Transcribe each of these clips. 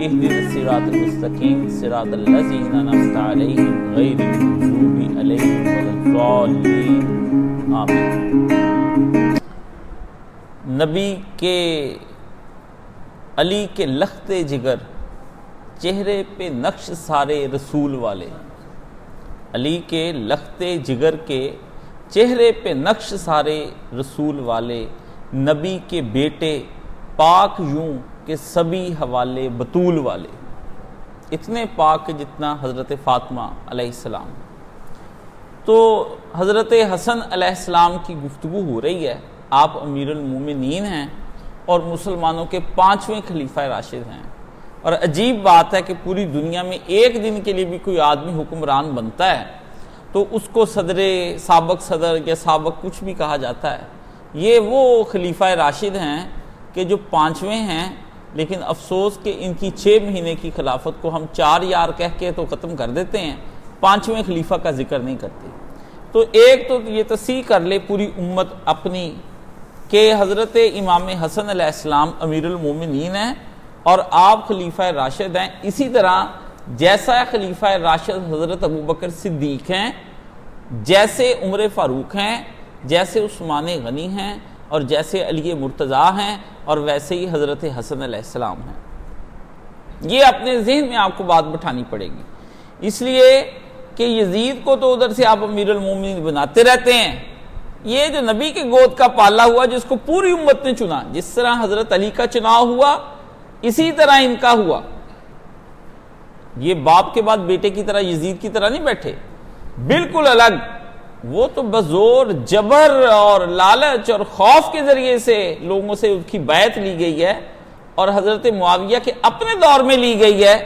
اهدنا الصراط المستقیم صراط الذین انعمت علیہم غیر المغضوب علیہم ولا الضالین آمین۔ نبی کے علی کے لخت جگر، چہرے پہ نقش سارے رسول والے، علی کے لخت جگر کے چہرے پہ نقش سارے رسول والے، نبی کے بیٹے پاک یوں کہ سبھی حوالے بطول والے، اتنے پاک جتنا حضرت فاطمہ علیہ السلام۔ تو حضرت حسن علیہ السلام کی گفتگو ہو رہی ہے، آپ امیر المومنین ہیں اور مسلمانوں کے 5ویں خلیفہ راشد ہیں، اور عجیب بات ہے کہ پوری دنیا میں ایک دن کے لیے بھی کوئی آدمی حکمران بنتا ہے تو اس کو سابق صدر یا سابق کچھ بھی کہا جاتا ہے۔ یہ وہ خلیفہ راشد ہیں کہ جو 5ویں ہیں، لیکن افسوس کہ ان کی 6 مہینے کی خلافت کو ہم 4 یار کہہ کے تو ختم کر دیتے ہیں، 5ویں خلیفہ کا ذکر نہیں کرتے۔ تو ایک تو یہ تصحیح کر لے پوری امت اپنی کہ حضرت امام حسن علیہ السلام امیر المومنین ہیں اور آپ خلیفہ راشد ہیں، اسی طرح جیسا خلیفہ راشد حضرت ابوبکر صدیق ہیں، جیسے عمر فاروق ہیں، جیسے عثمان غنی ہیں، اور جیسے علی مرتضیٰ ہیں، اور ویسے ہی حضرت حسن علیہ السلام ہیں۔ یہ اپنے ذہن میں آپ کو بات بٹھانی پڑے گی، اس لیے کہ یزید کو تو ادھر سے آپ امیر المومنین بناتے رہتے ہیں، یہ جو نبی کے گود کا پالا ہوا جس کو پوری امت نے چنا، جس طرح حضرت علی کا چناؤ ہوا اسی طرح ان کا ہوا۔ یہ باپ کے بعد بیٹے کی طرح یزید کی طرح نہیں بیٹھے، بالکل الگ۔ وہ تو بزور جبر اور لالچ اور خوف کے ذریعے سے لوگوں سے اس کی بیعت لی گئی ہے، اور حضرت معاویہ کے اپنے دور میں لی گئی ہے۔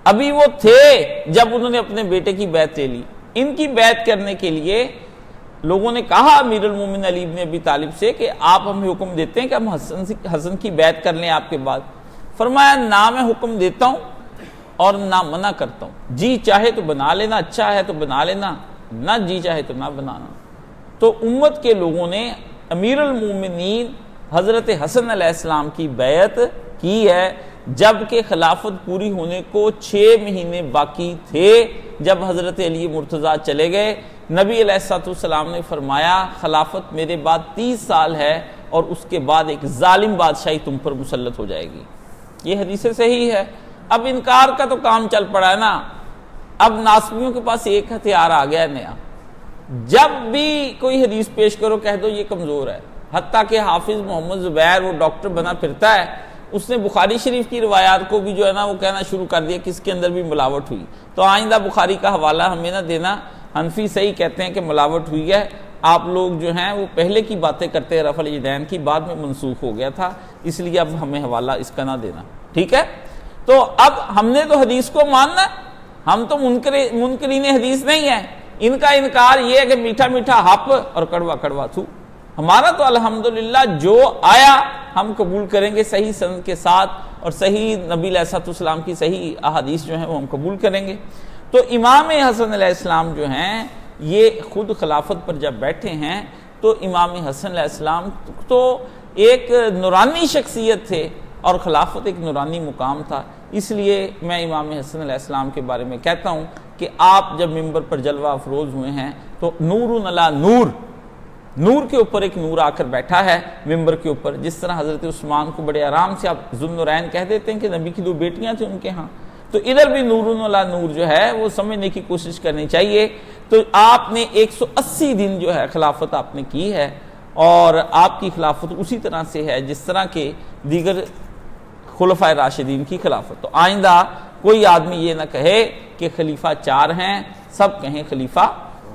ابھی وہ تھے جب انہوں نے اپنے بیٹے کی بیعت لے لی۔ ان کی بیعت کرنے کے لیے لوگوں نے کہا امیر المومن علی ابن ابی طالب سے کہ آپ ہمیں حکم دیتے ہیں کہ ہم حسن کی بیعت کر لیں آپ کے بعد؟ فرمایا نہ میں حکم دیتا ہوں اور نہ منع کرتا ہوں، جی چاہے تو بنا لینا، اچھا ہے تو بنا لینا، نہ جی چاہے تو نہ بنانا۔ تو امت کے لوگوں نے امیر المومنین حضرت حسن علیہ السلام کی بیعت کی ہے، جبکہ خلافت پوری ہونے کو 6 مہینے باقی تھے جب حضرت علی مرتضیٰ چلے گئے۔ نبی علیہ السلام نے فرمایا خلافت میرے بعد 30 سال ہے اور اس کے بعد ایک ظالم بادشاہی تم پر مسلط ہو جائے گی۔ یہ حدیث صحیح ہے۔ اب انکار کا تو کام چل پڑا ہے نا، اب ناسبیوں کے پاس ایک ہتھیار آ گیا ہے نیا، جب بھی کوئی حدیث پیش کرو کہہ دو یہ کمزور ہے۔ حتیٰ کہ حافظ محمد زبیر وہ ڈاکٹر بنا پھرتا ہے، اس نے بخاری شریف کی روایات کو بھی جو ہے نا وہ کہنا شروع کر دیا کہ اس کے اندر بھی ملاوٹ ہوئی، تو آئندہ بخاری کا حوالہ ہمیں نہ دینا، حنفی صحیح کہتے ہیں کہ ملاوٹ ہوئی ہے۔ آپ لوگ جو ہیں وہ پہلے کی باتیں کرتے ہیں، رفع الیدین کی بعد میں منسوخ ہو گیا تھا، اس لیے اب ہمیں حوالہ اس کا نہ دینا، ٹھیک ہے؟ تو اب ہم نے تو حدیث کو ماننا، ہم تو منکرین حدیث نہیں ہیں۔ ان کا انکار یہ ہے کہ میٹھا میٹھا ہپ اور کڑوا کڑوا تھو۔ ہمارا تو الحمدللہ جو آیا ہم قبول کریں گے صحیح سند کے ساتھ، اور صحیح نبی علیہ السلام کی صحیح احادیث جو ہیں وہ ہم قبول کریں گے۔ تو امام حسن علیہ السلام جو ہیں یہ خود خلافت پر جب بیٹھے ہیں تو امام حسن علیہ السلام تو ایک نورانی شخصیت تھے اور خلافت ایک نورانی مقام تھا، اس لیے میں امام حسن علیہ السلام کے بارے میں کہتا ہوں کہ آپ جب ممبر پر جلوہ افروز ہوئے ہیں تو نور علی نور، نور کے اوپر ایک نور آ کر بیٹھا ہے ممبر کے اوپر، جس طرح حضرت عثمان کو بڑے آرام سے آپ ذوالنورین کہہ دیتے ہیں کہ نبی کی 2 بیٹیاں تھیں ان کے ہاں، تو ادھر بھی نور علی نور جو ہے وہ سمجھنے کی کوشش کرنی چاہیے۔ تو آپ نے 180 دن جو ہے خلافت آپ نے کی ہے، اور آپ کی خلافت اسی طرح سے ہے جس طرح کے دیگر خلفائے راشدین کی خلافت۔ تو آئندہ کوئی آدمی یہ نہ کہے کہ خلیفہ 4 ہیں، سب کہیں خلیفہ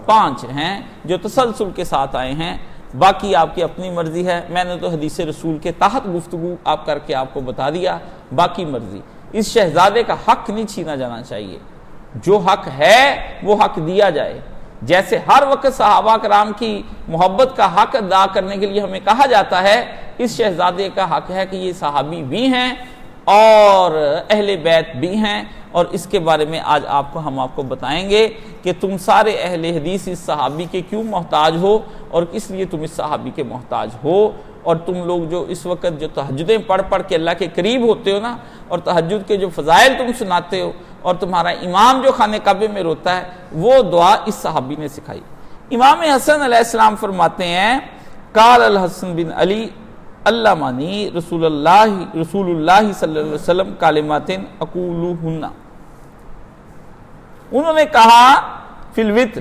5 ہیں جو تسلسل کے ساتھ آئے ہیں، باقی آپ کی اپنی مرضی ہے۔ میں نے تو حدیث رسول کے تحت گفتگو آپ کر کے آپ کو بتا دیا، باقی مرضی۔ اس شہزادے کا حق نہیں چھینا جانا چاہیے، جو حق ہے وہ حق دیا جائے۔ جیسے ہر وقت صحابہ کرام کی محبت کا حق ادا کرنے کے لیے ہمیں کہا جاتا ہے، اس شہزادے کا حق ہے کہ یہ صحابی بھی ہیں اور اہل بیت بھی ہیں، اور اس کے بارے میں آج ہم آپ کو بتائیں گے کہ تم سارے اہل حدیث اس صحابی کے کیوں محتاج ہو اور کس لیے تم اس صحابی کے محتاج ہو، اور تم لوگ جو اس وقت جو تہجدیں پڑھ پڑھ کے اللہ کے قریب ہوتے ہو نا، اور تہجد کے جو فضائل تم سناتے ہو، اور تمہارا امام جو خانہ کعبے میں روتا ہے، وہ دعا اس صحابی نے سکھائی۔ امام حسن علیہ السلام فرماتے ہیں قال الحسن بن علی علمانی رسول اللہ صلی اللہ علیہ وسلم کلمات اقولہن، انہوں نے کہا فی الوتر،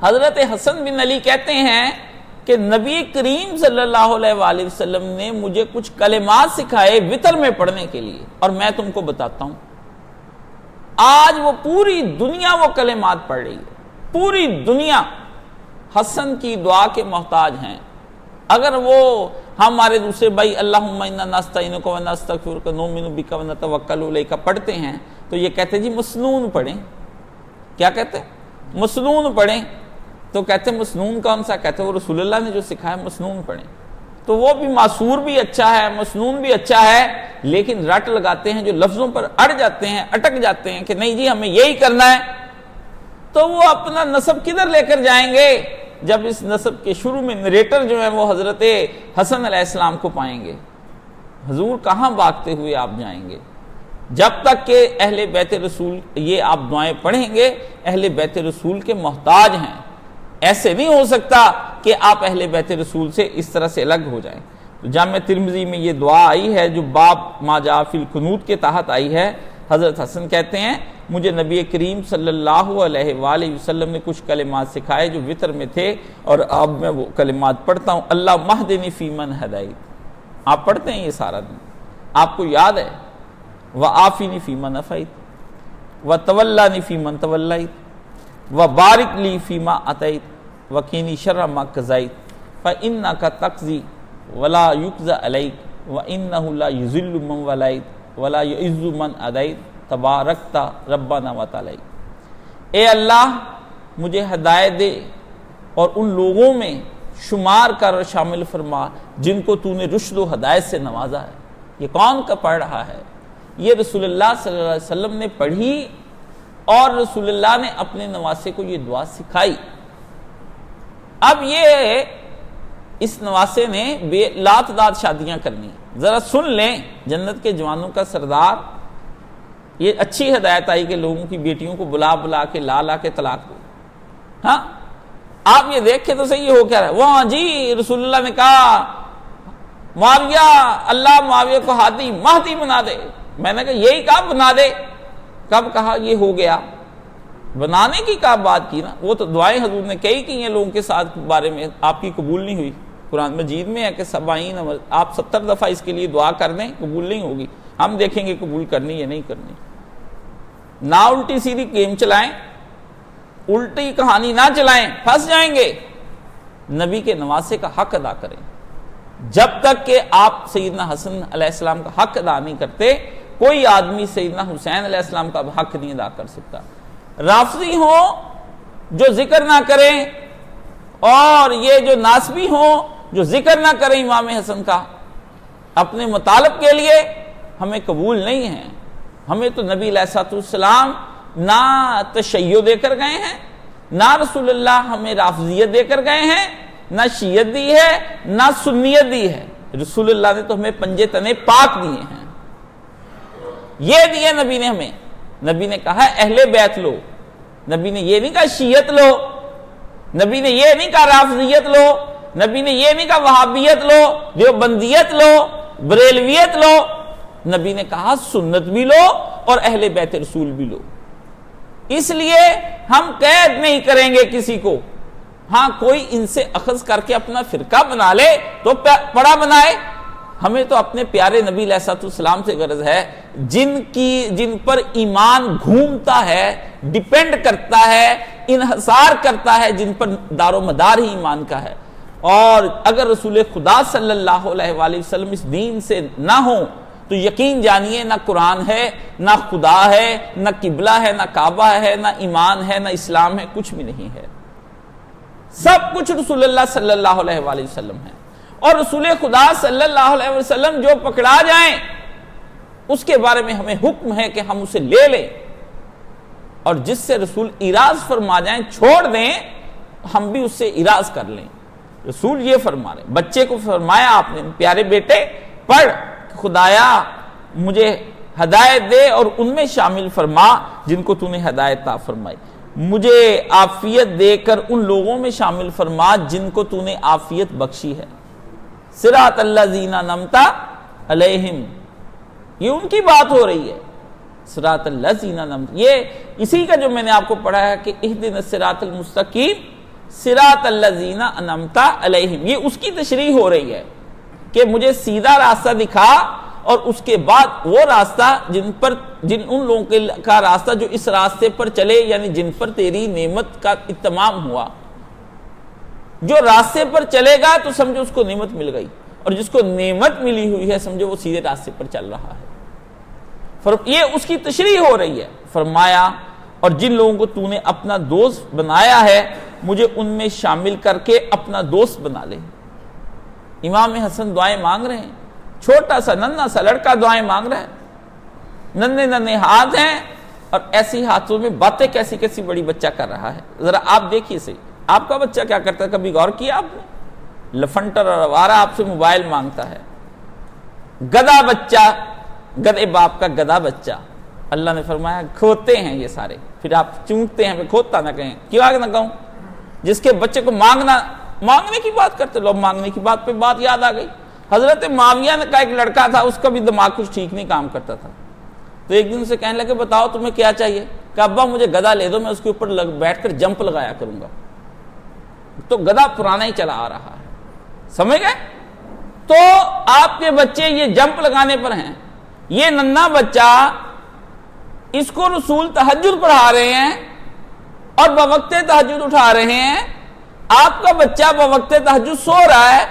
حضرت حسن بن علی کہتے ہیں کہ نبی کریم صلی اللہ علیہ وآلہ وسلم نے مجھے کچھ کلمات سکھائے وتر میں پڑھنے کے لیے، اور میں تم کو بتاتا ہوں۔ آج وہ پوری دنیا وہ کلمات پڑھ رہی ہے، پوری دنیا حسن کی دعا کے محتاج ہیں۔ اگر وہ ہمارے دوسرے بھائی اللہم انا نستعینک و نستغفرک نؤمن بک و نتوکل علیک پڑھتے ہیں تو یہ کہتے ہیں جی مسنون پڑھیں۔ کیا کہتے ہیں؟ مسنون پڑھیں۔ تو کہتے ہیں مسنون کون سا؟ کہتے ہیں وہ رسول اللہ نے جو سکھایا مسنون پڑھیں۔ تو وہ بھی معصور بھی اچھا ہے، مسنون بھی اچھا ہے، لیکن رٹ لگاتے ہیں جو لفظوں پر اڑ جاتے ہیں، اٹک جاتے ہیں کہ نہیں جی ہمیں یہی کرنا ہے، تو وہ اپنا نسب کدھر لے کر جائیں گے جب اس نسب کے شروع میں نریٹر جو ہے وہ حضرت حسن علیہ السلام کو پائیں گے؟ حضور کہاں بھاگتے ہوئے آپ جائیں گے؟ جب تک کہ اہل بیت رسول یہ آپ دعائیں پڑھیں گے، اہل بیت رسول کے محتاج ہیں۔ ایسے نہیں ہو سکتا کہ آپ اہل بیت رسول سے اس طرح سے الگ ہو جائیں۔ جامع ترمذی میں یہ دعا آئی ہے جو باب ما جاء فی القنوت کے تحت آئی ہے۔ حضرت حسن کہتے ہیں مجھے نبی کریم صلی اللہ علیہ وآلہ وسلم نے کچھ کلمات سکھائے جو وتر میں تھے، اور اب میں وہ کلمات پڑھتا ہوں۔ اللہ مہدنی فی من ہدیت، آپ پڑھتے ہیں یہ سارا دن، آپ کو یاد ہے؟ وعافنی فی من عافیت وتولانی فی من تولیت وبارک لی فیما اعطیت وقینی شر ما قضیت فانک تقضی ولا یقضی علیک وانہ لا یذل من ولیت ولا یعز من عادیت تبارکت ربنا و تعالی۔ اے اللہ مجھے ہدایت دے اور ان لوگوں میں شمار کر اور شامل فرما جن کو تو نے رشد و ہدایت سے نوازا ہے۔ یہ کون کا پڑھ رہا ہے؟ یہ رسول اللہ صلی اللہ علیہ وسلم نے پڑھی، اور رسول اللہ نے اپنے نواسے کو یہ دعا سکھائی۔ اب یہ اس نواسے نے بے لاتعداد شادیاں کرنی، ذرا سن لیں، جنت کے جوانوں کا سردار، یہ اچھی ہدایت آئی کہ لوگوں کی بیٹیوں کو بلا بلا کے لا کے طلاق دو۔ ہاں آپ یہ دیکھیں تو صحیح ہو کیا رہا ہے؟ وہاں جی رسول اللہ نے کہا معاویہ، اللہ معاویہ کو ہادی مہدی بنا دے۔ میں نے کہا یہی کہا بنا دے، کب کہا یہ ہو گیا؟ بنانے کی کیا بات کی نا؟ وہ تو دعائیں حضور نے کئی کی ہیں لوگوں کے ساتھ بارے میں، آپ کی قبول نہیں ہوئی۔ قرآن مجید میں ہے کہ 70 آپ 70 دفعہ اس کے لیے دعا کر دیں، قبول نہیں ہوگی۔ ہم دیکھیں گے قبول کرنی یا نہیں کرنی۔ نہ الٹی سیدھی گیم چلائیں، الٹی کہانی نہ چلائیں، پھنس جائیں گے۔ نبی کے نواسے کا حق ادا کریں۔ جب تک کہ آپ سیدنا حسن علیہ السلام کا حق ادا نہیں کرتے، کوئی آدمی سیدنا حسین علیہ السلام کا حق نہیں ادا کر سکتا۔ رافضی ہوں جو ذکر نہ کریں، اور یہ جو ناسبی ہوں جو ذکر نہ کریں امام حسن کا اپنے مطالب کے لیے، ہمیں قبول نہیں ہے۔ ہمیں تو نبی علیہ الصلوۃ والسلام نہ تشیع دے کر گئے ہیں، نہ رسول اللہ ہمیں رافضیت دے کر گئے ہیں، نہ شیعت دی ہے، نہ سنیت دی ہے۔ رسول اللہ نے تو ہمیں پنجے تنے پاک دیے ہیں، یہ دیے نبی نے ہمیں۔ نبی نے کہا اہل بیت لو، نبی نے یہ نہیں کہا شیعت لو، نبی نے یہ نہیں کہا رافضیت لو، نبی نے یہ نہیں کہا وہابیت لو، دیوبندیت لو، بریلویت لو۔ نبی نے کہا سنت بھی لو اور اہل بیت رسول بھی لو۔ اس لیے ہم قید نہیں کریں گے کسی کو۔ ہاں کوئی ان سے اخذ کر کے اپنا فرقہ بنا لے تو بڑا بنائے، ہمیں تو اپنے پیارے نبی علیہ الصلوۃ والسلام سے غرض ہے جن پر ایمان گھومتا ہے، ڈیپینڈ کرتا ہے، انحصار کرتا ہے، جن پر دار و مدار ہی ایمان کا ہے۔ اور اگر رسول خدا صلی اللہ علیہ وآلہ وسلم اس دین سے نہ ہوں تو یقین جانیے نہ قرآن ہے، نہ خدا ہے، نہ قبلہ ہے، نہ کعبہ ہے، نہ ایمان ہے، نہ اسلام ہے، کچھ بھی نہیں ہے۔ سب کچھ رسول اللہ صلی اللہ علیہ وآلہ وسلم ہے۔ اور رسول خدا صلی اللہ علیہ وسلم جو پکڑا جائیں اس کے بارے میں ہمیں حکم ہے کہ ہم اسے لے لیں، اور جس سے رسول اراض فرما جائیں چھوڑ دیں، ہم بھی اس سے اراض کر لیں۔ رسول یہ فرما رہے، بچے کو فرمایا آپ نے پیارے بیٹے پڑھ خدایا مجھے ہدایت دے اور ان میں شامل فرما جن کو تو نے ہدایت عطا فرمائی، مجھے عافیت دے کر ان لوگوں میں شامل فرما جن کو تو نے عافیت بخشی ہے، صراط الذین انعمت علیہم، یہ ان کی بات ہو رہی ہے، صراط الذین انعمت، یہ اسی کا جو میں نے آپ کو پڑھا ہے کہ اہدنا الصراط المستقیم صراط الذین انعمت علیہم، یہ اس کی تشریح ہو رہی ہے کہ مجھے سیدھا راستہ دکھا، اور اس کے بعد وہ راستہ جن ان لوگوں کا راستہ جو اس راستے پر چلے، یعنی جن پر تیری نعمت کا اتمام ہوا، جو راستے پر چلے گا تو سمجھو اس کو نعمت مل گئی، اور جس کو نعمت ملی ہوئی ہے سمجھو وہ سیدھے راستے پر چل رہا ہے، یہ اس کی تشریح ہو رہی ہے۔ فرمایا اور جن لوگوں کو تو نے اپنا دوست بنایا ہے مجھے ان میں شامل کر کے اپنا دوست بنا لے۔ امام حسن دعائیں مانگ رہے ہیں، چھوٹا سا ننھا سا لڑکا دعائیں مانگ رہا ہے، ننھے ننھے ہاتھ ہیں اور ایسی ہاتھوں میں باتیں کیسی کیسی بڑی بچہ کر رہا ہے، ذرا آپ دیکھیے صحیح آپ کا بچہ کیا کرتا ہے، کبھی غور کیا آپ نے؟ لفنٹر اور آوارہ آپ سے موبائل مانگتا ہے، گدھا بچہ، گدھے باپ کا گدھا بچہ، اللہ نے فرمایا کھوتے ہیں یہ سارے، پھر آپ چونکتے ہیں، کھوتا نہ کہیں، کیوں آگے نہ کہوں، جس کے بچے کو مانگنے کی بات کرتے لوگ، مانگنے کی بات پہ بات یاد آ گئی، حضرت معاویہ کا ایک لڑکا تھا، اس کا بھی دماغ کچھ ٹھیک نہیں کام کرتا تھا، تو ایک دن سے کہنے لگے بتاؤ تمہیں کیا چاہیے، کہ ابا مجھے گدھا لے دو، میں اس کے اوپر بیٹھ کر جمپ لگایا کروں گا، تو گدھا پرانا ہی چلا آ رہا ہے، سمجھ گئے؟ تو آپ کے بچے یہ جمپ لگانے پر ہیں، یہ ننھا بچہ، اس کو رسول تہجد پڑھا رہے ہیں اور بوقت تہجد اٹھا رہے ہیں، آپ کا بچہ بوقت تہجد سو رہا ہے،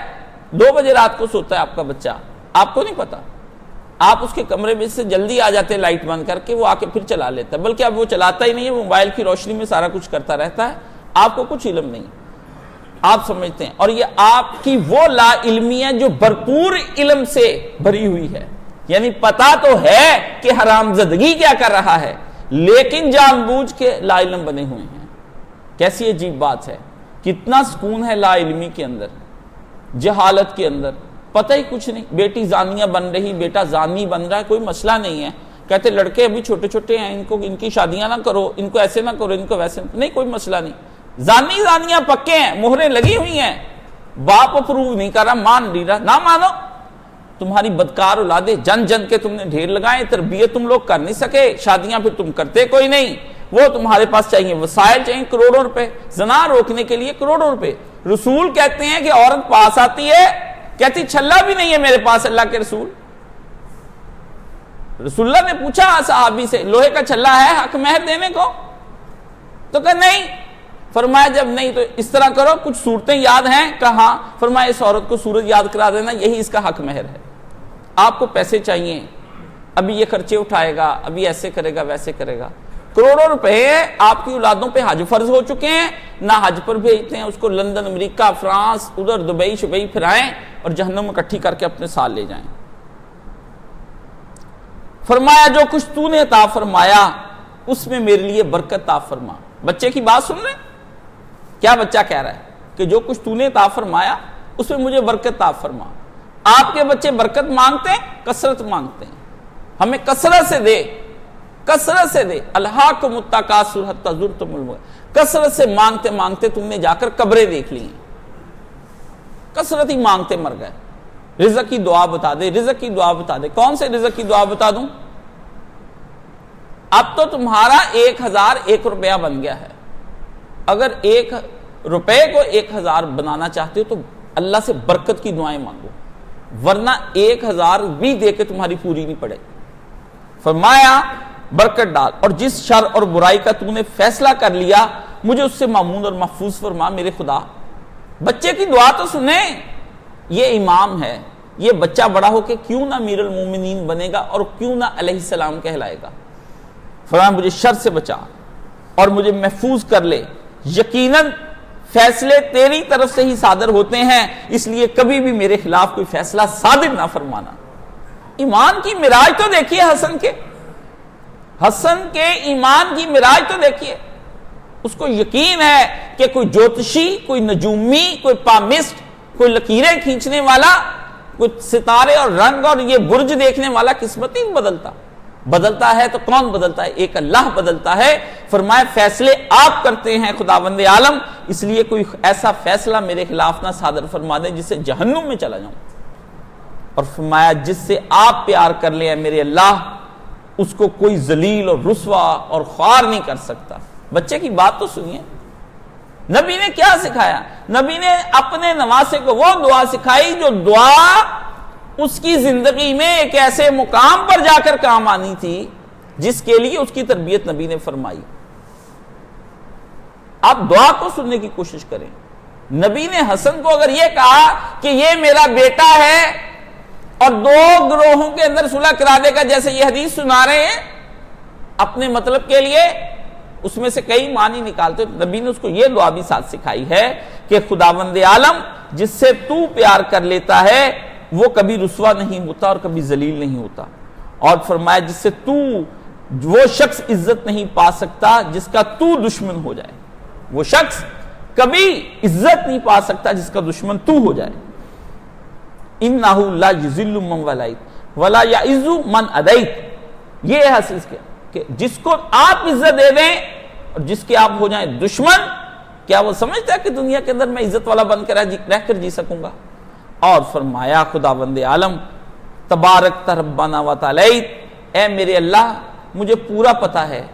2 بجے رات کو سوتا ہے آپ کا بچہ، آپ کو نہیں پتا، آپ اس کے کمرے میں سے جلدی آ جاتے لائٹ بند کر کے، وہ آ کے پھر چلا لیتا ہے، بلکہ اب وہ چلاتا ہی نہیں ہے، وہ موبائل کی روشنی میں سارا کچھ کرتا رہتا ہے، آپ کو کچھ علم نہیں، آپ سمجھتے ہیں، اور یہ آپ کی وہ لا علمی ہے جو بھرپور علم سے بھری ہوئی ہے، یعنی پتا تو ہے کہ حرام زدگی کیا کر رہا ہے، لیکن جان بوجھ کے لا علم بنے ہوئے ہیں، کیسی عجیب بات ہے، کتنا سکون ہے لا علمی کے اندر، جہالت کے اندر، پتہ ہی کچھ نہیں، بیٹی زانیہ بن رہی، بیٹا زانی بن رہا ہے، کوئی مسئلہ نہیں ہے، کہتے لڑکے ابھی چھوٹے چھوٹے ہیں، ان کی شادیاں نہ کرو، ان کو ایسے نہ کرو، ان کو ویسے نہیں، کوئی مسئلہ نہیں، زانیاں پکے ہیں، مہریں لگی ہوئی ہیں، باپ اپروو نہیں کر رہا، مان نہیں رہا، نہ مانو، تمہاری بدکار اولادیں جن جن کے تم نے ڈھیر لگائے، تربیت تم لوگ کر نہیں سکے، شادیاں پھر تم کرتے کوئی نہیں، وہ تمہارے پاس چاہیے وسائل، چاہیے کروڑوں روپے، زنا روکنے کے لیے کروڑوں روپے، رسول کہتے ہیں کہ عورت پاس آتی ہے، کہتی چھلا بھی نہیں ہے میرے پاس اللہ کے رسول، رسول اللہ نے پوچھا صحابی سے لوہے کا چھلا ہے حق مہر دینے کو، تو کہ نہیں، فرمایا جب نہیں تو اس طرح کرو، کچھ صورتیں یاد ہیں، کہاں، فرمایا اس عورت کو صورت یاد کرا دینا، یہی اس کا حق مہر ہے، آپ کو پیسے چاہیے، ابھی یہ خرچے اٹھائے گا، ابھی ایسے کرے گا ویسے کرے گا، کروڑوں روپے آپ کی اولادوں پہ حج فرض ہو چکے ہیں، نہ حج پر بھیجتے ہیں، اس کو لندن، امریکہ، فرانس، ادھر دبئی شبئی پھرائیں اور جہنم اکٹھی کر کے اپنے ساتھ لے جائیں۔ فرمایا جو کچھ تو نے عطا فرمایا اس میں میرے لیے برکت عطا فرما، بچے کی بات سن رہے کیا بچہ کہہ رہا ہے کہ جو کچھ تو نے عطا فرمایا اس میں مجھے برکت عطا فرما۔ آپ کے بچے برکت مانگتے ہیں، کثرت مانگتے ہیں، ہمیں کثرت سے دے، کثرت سے دے، الہاکم التکاثر حتی زرتم المقابر، کثرت سے مانگتے مانگتے تم نے جا کر قبریں دیکھ لی، کثرت ہی مانگتے مر گئے۔ رزق کی دعا بتا دے، رزق کی دعا بتا دے، کون سے رزق کی دعا بتا دوں؟ اب تو تمہارا 1001 روپیہ بن گیا ہے، اگر 1 روپے کو 1000 بنانا چاہتے ہو تو اللہ سے برکت کی دعائیں مانگو، ورنہ 1000 بھی دے کے تمہاری پوری نہیں پڑے۔ فرمایا برکت ڈال، اور جس شر اور برائی کا تو نے فیصلہ کر لیا مجھے اس سے مامون اور محفوظ فرما میرے خدا۔ بچے کی دعا تو سنیں، یہ امام ہے، یہ بچہ بڑا ہو کے کیوں نہ امیر المومنین بنے گا اور کیوں نہ علیہ السلام کہلائے گا۔ فرمایا مجھے شر سے بچا اور مجھے محفوظ کر لے، یقیناً فیصلے تیری طرف سے ہی صادر ہوتے ہیں، اس لیے کبھی بھی میرے خلاف کوئی فیصلہ صادر نہ فرمانا۔ ایمان کی معراج تو دیکھیے حسن کے ایمان کی معراج تو دیکھیے، اس کو یقین ہے کہ کوئی جوتشی، کوئی نجومی، کوئی پامسٹ کوئی لکیریں کھینچنے والا، کوئی ستارے اور رنگ اور یہ برج دیکھنے والا قسمت نہیں بدلتا. بدلتا ہے تو کون بدلتا ہے؟ ایک اللہ بدلتا ہے. فرمایا فیصلے آپ کرتے ہیں خداوند عالم، اس لیے کوئی ایسا فیصلہ میرے خلاف نہ صادر فرما دیں جس سے جہنم میں چلا جاؤں. اور فرمایا جس سے آپ پیار کر لیں میرے اللہ، اس کو کوئی ذلیل اور رسوا اور خوار نہیں کر سکتا. بچے کی بات تو سنیے، نبی نے کیا سکھایا؟ نبی نے اپنے نواسے کو وہ دعا سکھائی جو دعا اس کی زندگی میں ایک ایسے مقام پر جا کر کام آنی تھی جس کے لیے اس کی تربیت نبی نے فرمائی. آپ دعا کو سننے کی کوشش کریں. نبی نے حسن کو اگر یہ کہا کہ یہ میرا بیٹا ہے اور دو گروہوں کے اندر صلح کرا دے گا، جیسے یہ حدیث سنا رہے ہیں اپنے مطلب کے لیے، اس میں سے کئی معنی نکالتے، نبی نے اس کو یہ دعا بھی ساتھ سکھائی ہے کہ خداوند عالم جس سے تو پیار کر لیتا ہے وہ کبھی رسوا نہیں ہوتا اور کبھی ذلیل نہیں ہوتا. اور فرمایا جس سے تو وہ شخص عزت نہیں پا سکتا جس کا تو دشمن ہو جائے. وہ شخص کبھی عزت نہیں پا سکتا جس کا دشمن تو ہو جائے. انہ لا یذل من ولیت ولا یعز من عدیت. یہ ہے حدیث کہ جس کو آپ عزت دے دیں اور جس کے آپ ہو جائیں دشمن، کیا وہ سمجھتا ہے کہ دنیا کے اندر میں عزت والا بن کر رہ کر جی سکوں گا؟ اور فرمایا خداوند عالم تبارک ربنا و تعالیت، اے میرے اللہ مجھے پورا پتا ہے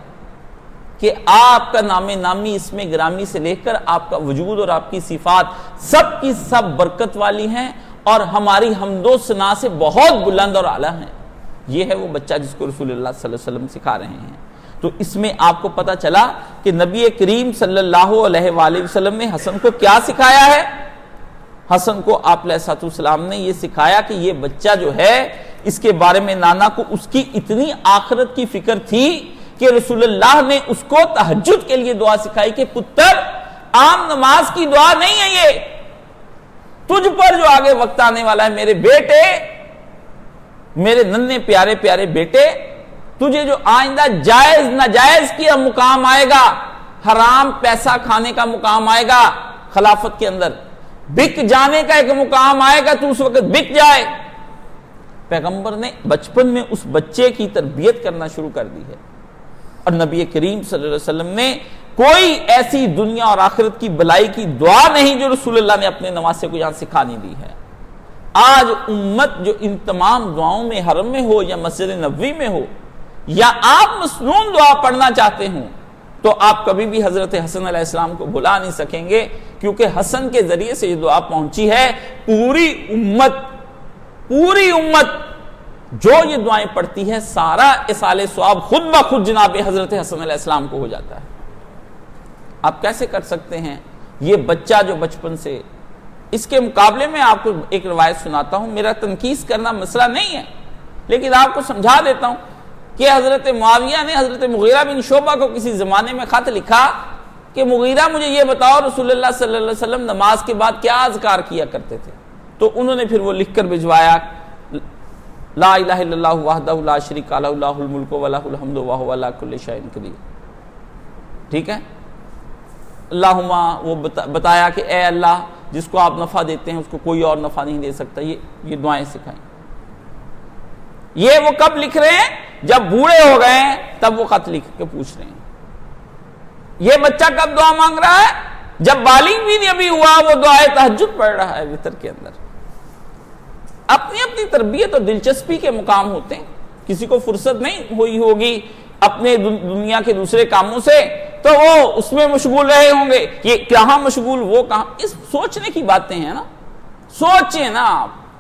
کہ آپ کا نام نامی اسم گرامی سے لے کر آپ کا وجود اور آپ کی صفات سب کی سب برکت والی ہیں اور ہماری حمد و ثنا سے بہت بلند اور اعلیٰ ہیں. یہ ہے وہ بچہ جس کو رسول اللہ صلی اللہ علیہ وسلم سکھا رہے ہیں. تو اس میں آپ کو پتا چلا کہ نبی کریم صلی اللہ علیہ وآلہ وسلم نے حسن کو کیا سکھایا ہے. حسن کو آپ علیہ السلام نے یہ سکھایا کہ یہ بچہ جو ہے اس کے بارے میں نانا کو اس کی اتنی آخرت کی فکر تھی کہ رسول اللہ نے اس کو تہجد کے لیے دعا سکھائی کہ پتر عام نماز کی دعا نہیں ہے، یہ تجھ پر جو آگے وقت آنے والا ہے میرے بیٹے، میرے ننھے پیارے پیارے بیٹے، تجھے جو آئندہ جائز ناجائز کی مقام آئے گا، حرام پیسہ کھانے کا مقام آئے گا، خلافت کے اندر بک جانے کا ایک مقام آئے گا، تو اس وقت بک جائے. پیغمبر نے بچپن میں اس بچے کی تربیت کرنا شروع کر دی ہے. اور نبی کریم صلی اللہ علیہ وسلم نے کوئی ایسی دنیا اور آخرت کی بلائی کی دعا نہیں جو رسول اللہ نے اپنے نواسے کو یہاں سکھانی دی ہے. آج امت جو ان تمام دعاؤں میں حرم میں ہو یا مسجد نبوی میں ہو یا آپ مسنون دعا پڑھنا چاہتے ہوں تو آپ کبھی بھی حضرت حسن علیہ السلام کو بھلا نہیں سکیں گے، کیونکہ حسن کے ذریعے سے یہ دعا پہنچی ہے. پوری امت جو یہ دعائیں پڑھتی ہے سارا اصال ثواب خود بخود جناب حضرت حسن علیہ السلام کو ہو جاتا ہے. آپ کیسے کر سکتے ہیں؟ یہ بچہ جو بچپن سے، اس کے مقابلے میں آپ کو ایک روایت سناتا ہوں، میرا تنقیص کرنا مسئلہ نہیں ہے لیکن آپ کو سمجھا دیتا ہوں کہ حضرت معاویہ نے حضرت مغیرہ بن شعبہ کو کسی زمانے میں خط لکھا کہ مغیرہ مجھے یہ بتاؤ رسول اللہ صلی اللہ علیہ وسلم نماز کے بعد کیا اذکار کیا کرتے تھے. تو انہوں نے پھر وہ لکھ کر بھجوایا لا الہ الا اللہ وحدہ لا شریک لہ لہ الملک و لہ الحمد وہو علی کل شیء قدیر. ٹھیک ہے، اللہم وہ بتایا کہ اے اللہ جس کو آپ نفع دیتے ہیں اس کو کوئی اور نفع نہیں دے سکتا. یہ دعائیں سکھائیں. یہ وہ کب لکھ رہے ہیں؟ جب بوڑھے ہو گئے ہیں تب وہ خط لکھ کے پوچھ رہے ہیں. یہ بچہ کب دعا مانگ رہا ہے؟ جب بالغ بھی نہیں ابھی ہوا، وہ دعائے تہجد پڑھ رہا ہے وتر کے اندر. اپنی اپنی تربیت اور دلچسپی کے مقام ہوتے ہیں. کسی کو فرصت نہیں ہوئی ہوگی اپنے دنیا کے دوسرے کاموں سے تو وہ اس میں مشغول رہے ہوں گے. یہ کہاں مشغول، وہ کہاں، اس سوچنے کی باتیں ہیں نا. سوچیں نا،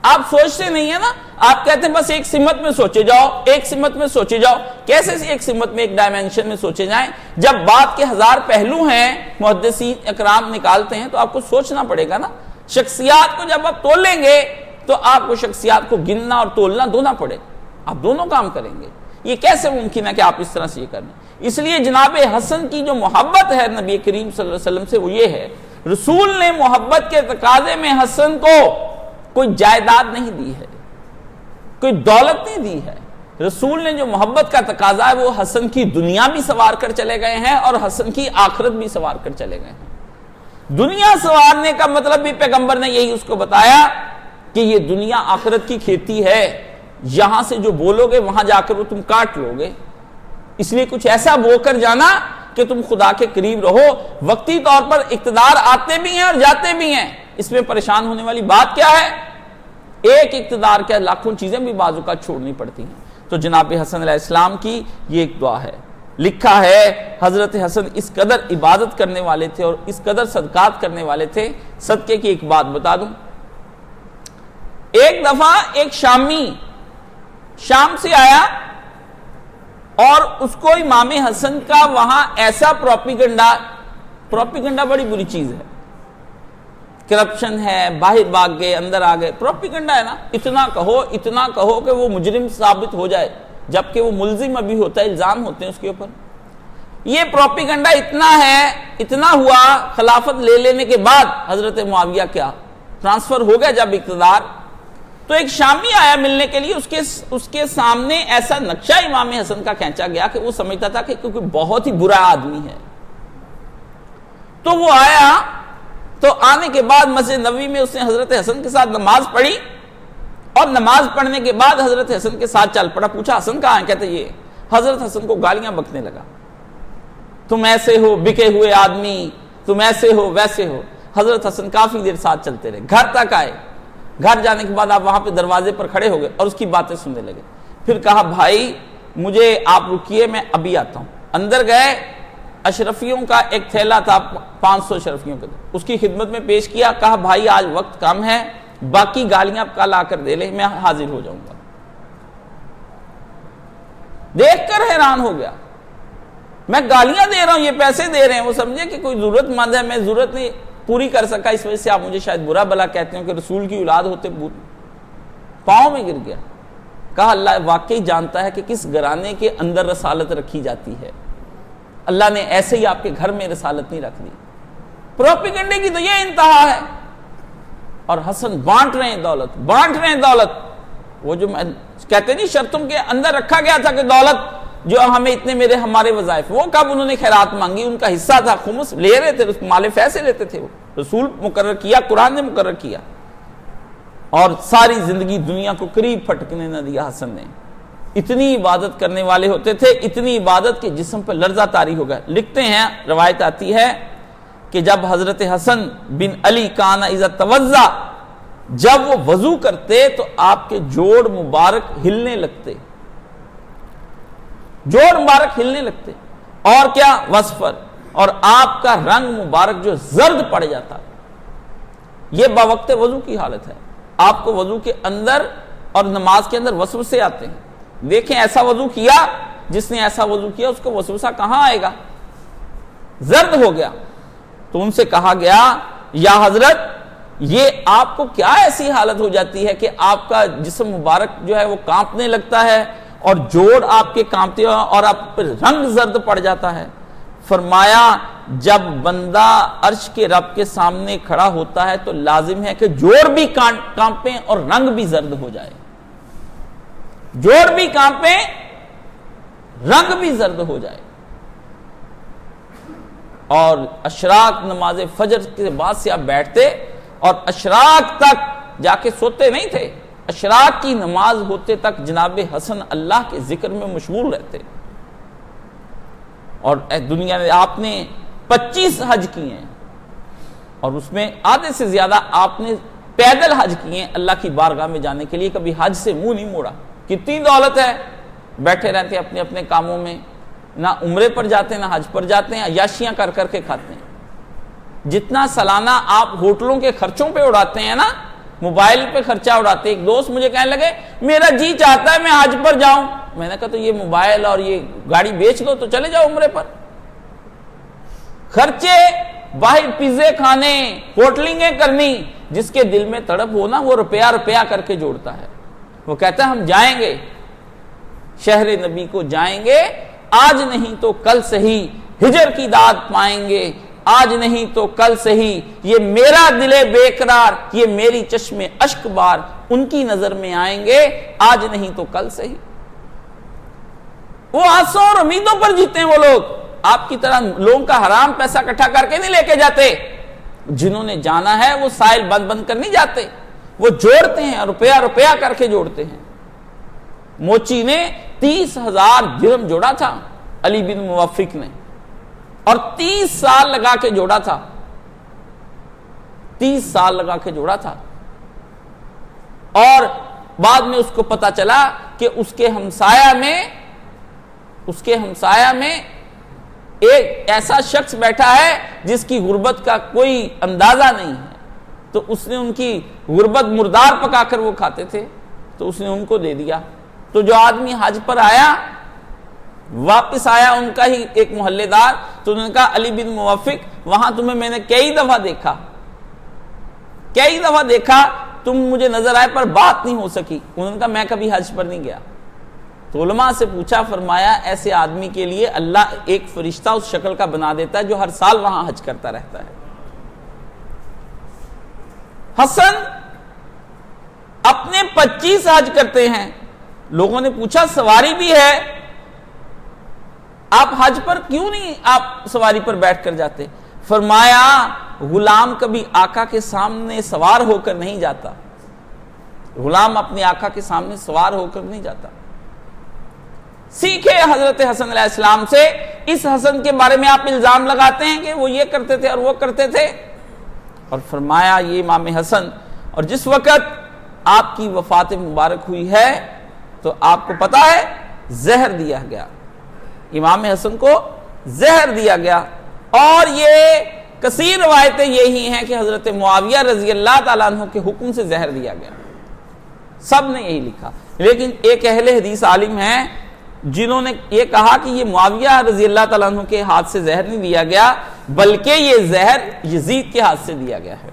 آپ سوچتے نہیں ہیں نا. آپ کہتے ہیں بس ایک سمت میں سوچے جاؤ، ایک سمت میں سوچے جاؤ. کیسے ایک سمت میں، ایک ڈائمینشن میں سوچے جائیں؟ جب بات کے ہزار پہلو ہیں محدثین اکرام نکالتے ہیں تو آپ کو سوچنا پڑے گا نا. شخصیات کو جب آپ تولیں گے تو آپ کو شخصیات کو گننا اور تولنا دونوں پڑے. آپ دونوں کام کریں گے. یہ کیسے ممکن ہے کہ آپ اس طرح سے یہ کریں؟ اس لیے جناب حسن کی جو محبت ہے نبی کریم صلی اللہ علیہ وسلم سے وہ یہ ہے، رسول نے محبت کے تقاضے میں حسن کو کوئی جائیداد نہیں دی ہے، کوئی دولت نہیں دی ہے. رسول نے جو محبت کا تقاضا ہے وہ حسن کی دنیا بھی سوار کر چلے گئے ہیں اور حسن کی آخرت بھی سوار کر چلے گئے ہیں. دنیا سنوارنے کا مطلب بھی پیغمبر نے یہی اس کو بتایا کہ یہ دنیا آخرت کی کھیتی ہے، یہاں سے جو بولو گے وہاں جا کر وہ تم کاٹ لو گے، اس لیے کچھ ایسا بو کر جانا کہ تم خدا کے قریب رہو۔ وقتی طور پر اقتدار آتے بھی ہیں اور جاتے بھی ہیں، اس میں پریشان ہونے والی بات کیا ہے؟ ایک اقتدار کیا، لاکھوں چیزیں بھی بعض اوقات چھوڑنی پڑتی ہیں۔ تو جناب حسن علیہ السلام کی یہ ایک دعا ہے۔ لکھا ہے حضرت حسن اس قدر عبادت کرنے والے تھے اور اس قدر صدقات کرنے والے تھے۔ صدقے کی ایک بات بتا دوں، ایک دفعہ ایک شامی شام سے آیا اور اس کو امام حسن کا وہاں ایسا پروپیگنڈا بڑی بری چیز ہے، کرپشن ہے، باہر بھاگ گئے اندر آ گئے، پروپیگنڈا ہے نا، اتنا کہو کہ وہ مجرم ثابت ہو جائے، جبکہ وہ ملزم ابھی ہوتا ہے، الزام ہوتے ہیں اس کے اوپر۔ یہ پروپیگنڈا اتنا ہے، اتنا ہوا، خلافت لے لینے کے بعد حضرت معاویہ کیا ٹرانسفر ہو گیا جب اقتدار، تو ایک شامی آیا ملنے کے لیے، اس کے سامنے ایسا نقشہ امام حسن کا کھینچا گیا کہ وہ سمجھتا تھا کہ کیونکہ بہت ہی برا آدمی ہے۔ تو وہ آیا، تو آنے کے بعد مسجد نبوی میں اس نے حضرت حسن کے ساتھ نماز پڑھی، اور نماز پڑھنے کے بعد حضرت حسن کے ساتھ چل پڑا۔ پوچھا حسن کہاں ہے؟ کہتے یہ۔ حضرت حسن کو گالیاں بکنے لگا، تم ایسے ہو بکے ہوئے آدمی، تم ایسے ہو ویسے ہو۔ حضرت حسن کافی دیر ساتھ چلتے رہے، گھر تک آئے۔ گھر جانے کے بعد آپ وہاں پہ دروازے پر کھڑے ہو گئے اور اس کی باتیں سننے لگے۔ پھر کہا بھائی مجھے آپ رکیے، میں ابھی آتا ہوں۔ اندر گئے، اشرفیوں کا ایک تھیلا تھا، 500 اشرفیوں کا، اس کی خدمت میں پیش کیا۔ کہا بھائی آج وقت کم ہے، باقی گالیاں آپ کل آ کر دے لیں، میں حاضر ہو جاؤں گا۔ دیکھ کر حیران ہو گیا، میں گالیاں دے رہا ہوں، یہ پیسے دے رہے ہیں۔ وہ سمجھے کہ کوئی ضرورت مند ہے، میں ضرورت نہیں پوری کر سکا، اس وجہ سے آپ مجھے شاید برا بلا کہتے ہو کہ رسول کی اولاد ہوتے پاؤں میں گر گیا۔ کہا اللہ واقعی جانتا ہے کہ کس گھرانے کے اندر رسالت رکھی جاتی ہے، اللہ نے ایسے ہی آپ کے گھر میں رسالت نہیں رکھ دی۔ پروپیگنڈے کی تو یہ انتہا ہے۔ اور حسن بانٹ رہے ہیں دولت، وہ جو کہتے نہیں شرطوں کے اندر رکھا گیا تھا کہ دولت جو ہمیں اتنے ہمارے وظائف، وہ کب انہوں نے خیرات مانگی، ان کا حصہ تھا، خمس لے رہے تھے، مال فیسے لیتے تھے، وہ رسول مقرر کیا، قرآن نے مقرر کیا، اور ساری زندگی دنیا کو قریب پھٹکنے نہ دیا حسن نے۔ اتنی عبادت کرنے والے ہوتے تھے، اتنی عبادت کہ جسم پر لرزہ طاری ہو گیا۔ لکھتے ہیں، روایت آتی ہے کہ جب حضرت حسن بن علی کان اذا توضا، جب وہ وضو کرتے تو آپ کے جوڑ مبارک ہلنے لگتے، اور کیا وصفر، اور آپ کا رنگ مبارک جو زرد پڑ جاتا۔ یہ باوقت وضو کی حالت ہے، آپ کو وضو کے اندر اور نماز کے اندر وسوسے آتے ہیں۔ دیکھیں ایسا وضو کیا، جس نے ایسا وضو کیا اس کو وسوسہ کہاں آئے گا؟ زرد ہو گیا۔ تو ان سے کہا گیا یا حضرت یہ آپ کو کیا ایسی حالت ہو جاتی ہے کہ آپ کا جسم مبارک جو ہے وہ کانپنے لگتا ہے اور جوڑ آپ کے کانپتے ہیں اور آپ پر رنگ زرد پڑ جاتا ہے؟ فرمایا جب بندہ عرش کے رب کے سامنے کھڑا ہوتا ہے تو لازم ہے کہ جوڑ بھی کانپیں اور رنگ بھی زرد ہو جائے، جوڑ بھی کانپیں رنگ بھی زرد ہو جائے۔ اور اشراق نماز فجر کے بعد سے آپ بیٹھتے اور اشراق تک جا کے سوتے نہیں تھے، اشراق کی نماز ہوتے تک جناب حسن اللہ کے ذکر میں مشغول رہتے۔ اور دنیا میں آپ نے 25 حج کیے ہیں، اور اس میں آدھے سے زیادہ آپ نے پیدل حج کیے ہیں اللہ کی بارگاہ میں جانے کے لیے، کبھی حج سے منہ نہیں موڑا۔ کتنی دولت ہے، بیٹھے رہتے ہیں اپنے اپنے کاموں میں، نہ عمرے پر جاتے ہیں نہ حج پر جاتے ہیں، عیاشیاں کر کر کے کھاتے ہیں۔ جتنا سالانہ آپ ہوٹلوں کے خرچوں پہ اڑاتے ہیں نا، موبائل پہ خرچہ اڑاتے۔ ایک دوست مجھے کہنے لگے میرا جی چاہتا ہے میں حج پر جاؤں، میں نے کہا تو یہ موبائل اور یہ گاڑی بیچ دو تو چلے جاؤ عمرے پر۔ خرچے، باہر پیزے کھانے، ہوٹلنگیں کرنی، جس کے دل میں تڑپ ہو نا وہ روپیہ کر کے جوڑتا ہے۔ وہ کہتا ہے ہم جائیں گے شہر نبی کو، جائیں گے آج نہیں تو کل سے ہی ہجر کی داد پائیں گے، آج نہیں تو کل سے ہی یہ میرا دل بے قرار، یہ میری چشم اشک بار ان کی نظر میں آئیں گے، آج نہیں تو کل سے ہی۔ وہ آسوں اور امیدوں پر جیتے ہیں وہ لوگ، آپ کی طرح لوگوں کا حرام پیسہ اکٹھا کر کے نہیں لے کے جاتے، جنہوں نے جانا ہے وہ سائل بند بند کر نہیں جاتے، وہ جوڑتے ہیں، روپیہ روپیہ کر کے جوڑتے ہیں۔ موچی نے 30,000 درہم جوڑا تھا علی بن موفق نے، اور 30 سال لگا کے جوڑا تھا، 30 سال لگا کے جوڑا تھا۔ اور بعد میں اس کو پتا چلا کہ اس کے ہمسایہ میں ایک ایسا شخص بیٹھا ہے جس کی غربت کا کوئی اندازہ نہیں ہے، تو اس نے ان کی غربت مردار پکا کر وہ کھاتے تھے، تو اس نے ان کو دے دیا۔ تو جو آدمی حج پر آیا، واپس آیا ان کا ہی ایک محلے دار، تو انہوں نے کہا علی بن موفق وہاں تمہیں میں نے کئی دفعہ دیکھا، تم مجھے نظر آئے پر بات نہیں ہو سکی۔ انہوں نے کہا میں کبھی حج پر نہیں گیا۔ تو علماء سے پوچھا، فرمایا ایسے آدمی کے لیے اللہ ایک فرشتہ اس شکل کا بنا دیتا ہے جو ہر سال وہاں حج کرتا رہتا ہے۔ حسن اپنے 25 حج کرتے ہیں۔ لوگوں نے پوچھا سواری بھی ہے، آپ حج پر کیوں نہیں آپ سواری پر بیٹھ کر جاتے؟ فرمایا غلام کبھی آقا کے سامنے سوار ہو کر نہیں جاتا، غلام اپنے آقا کے سامنے سوار ہو کر نہیں جاتا۔ سیکھے حضرت حسن علیہ السلام سے۔ اس حسن کے بارے میں آپ الزام لگاتے ہیں کہ وہ یہ کرتے تھے اور وہ کرتے تھے، اور فرمایا یہ امام حسن، اور جس وقت آپ کی وفات مبارک ہوئی ہے تو آپ کو پتا ہے زہر دیا گیا، امام حسن کو زہر دیا گیا۔ اور یہ کثیر روایتیں یہی ہیں کہ حضرت معاویہ رضی اللہ تعالیٰ عنہ کے حکم سے زہر دیا گیا، سب نے یہی لکھا۔ لیکن ایک اہل حدیث عالم ہیں جنہوں نے یہ کہا کہ یہ معاویہ رضی اللہ تعالیٰ عنہ کے ہاتھ سے زہر نہیں دیا گیا، بلکہ یہ زہر یزید کے ہاتھ سے دیا گیا ہے۔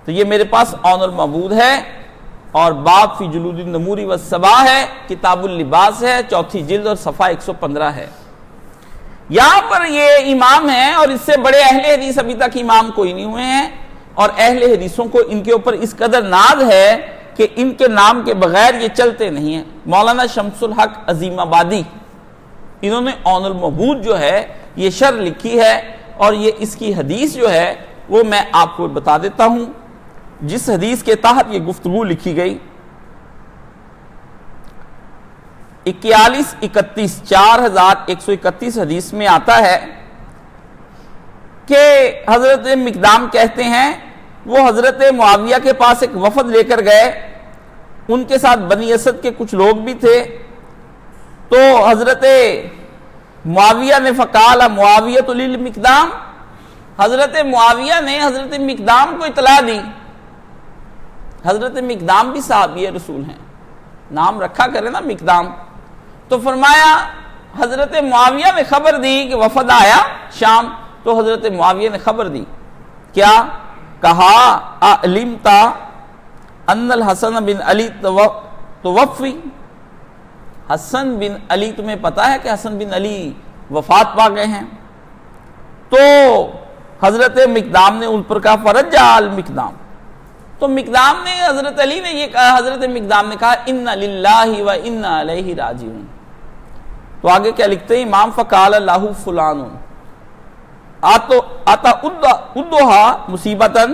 تو یہ میرے پاس عون المعبود ہے، اور باب فی جلود النمور والصبا ہے، کتاب اللباس ہے، 4 جلد اور صفحہ 115 ہے۔ یہاں پر یہ امام ہیں، اور اس سے بڑے اہل حدیث ابھی تک امام کوئی نہیں ہوئے ہیں، اور اہل حدیثوں کو ان کے اوپر اس قدر ناز ہے کہ ان کے نام کے بغیر یہ چلتے نہیں ہیں۔ مولانا شمس الحق عظیم آبادی، انہوں نے عون المعبود جو ہے یہ شرح لکھی ہے، اور یہ اس کی حدیث جو ہے وہ میں آپ کو بتا دیتا ہوں جس حدیث کے تحت یہ گفتگو لکھی گئی۔ 4131 حدیث میں آتا ہے کہ حضرت مقدام کہتے ہیں وہ حضرت معاویہ کے پاس ایک وفد لے کر گئے، ان کے ساتھ بنی اسد کے کچھ لوگ بھی تھے۔ تو حضرت معاویہ نے فقال معاویہ للمقدام، حضرت معاویہ نے حضرت مقدام کو اطلاع دی۔ حضرت مقدام بھی صحابی رسول ہیں، نام رکھا کرے نا مقدام۔ تو فرمایا حضرت معاویہ نے خبر دی کہ وفد آیا شام، تو حضرت معاویہ نے خبر دی، کیا کہا علمتا ان الحسن بن علی توفی، حسن بن علی تمہیں پتا ہے کہ حسن بن علی وفات پا گئے ہیں؟ تو حضرت مقدام نے ان پر کہا فرجع المقدام، تو مقدام نے حضرت علی نے یہ کہا، حضرت مقدام نے کہا ان للہ و انا الیہ راجعون۔ تو آگے کیا لکھتے ہیں امام، فقال اللہ فلان آتا ادھا مصیبتن،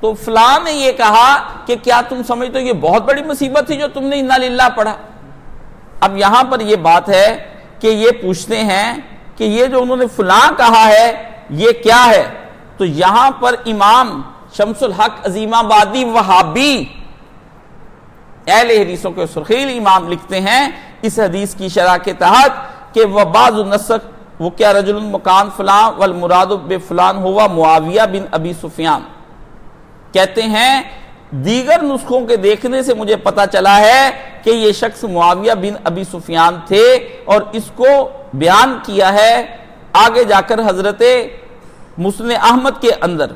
تو فلان نے یہ کہا کہ کیا تم سمجھتے ہو یہ بہت بڑی مصیبت تھی جو تم نے انا للہ پڑھا؟ اب یہاں پر یہ بات ہے کہ یہ پوچھتے ہیں کہ یہ جو انہوں نے فلاں کہا ہے یہ کیا ہے؟ تو یہاں پر امام شمس الحق عظیم آبادی وہابی اہل حدیثوں کے سرخیل امام لکھتے ہیں اس حدیث کی شرح کے تحت کہ وبعض النسخ وہ کیا رجل مکان فلان والمراد بفلان ہوا معاویہ بن ابی سفیان، کہتے ہیں دیگر نسخوں کے دیکھنے سے مجھے پتا چلا ہے کہ یہ شخص معاویہ بن ابی سفیان تھے، اور اس کو بیان کیا ہے آگے جا کر حضرت مسند احمد کے اندر۔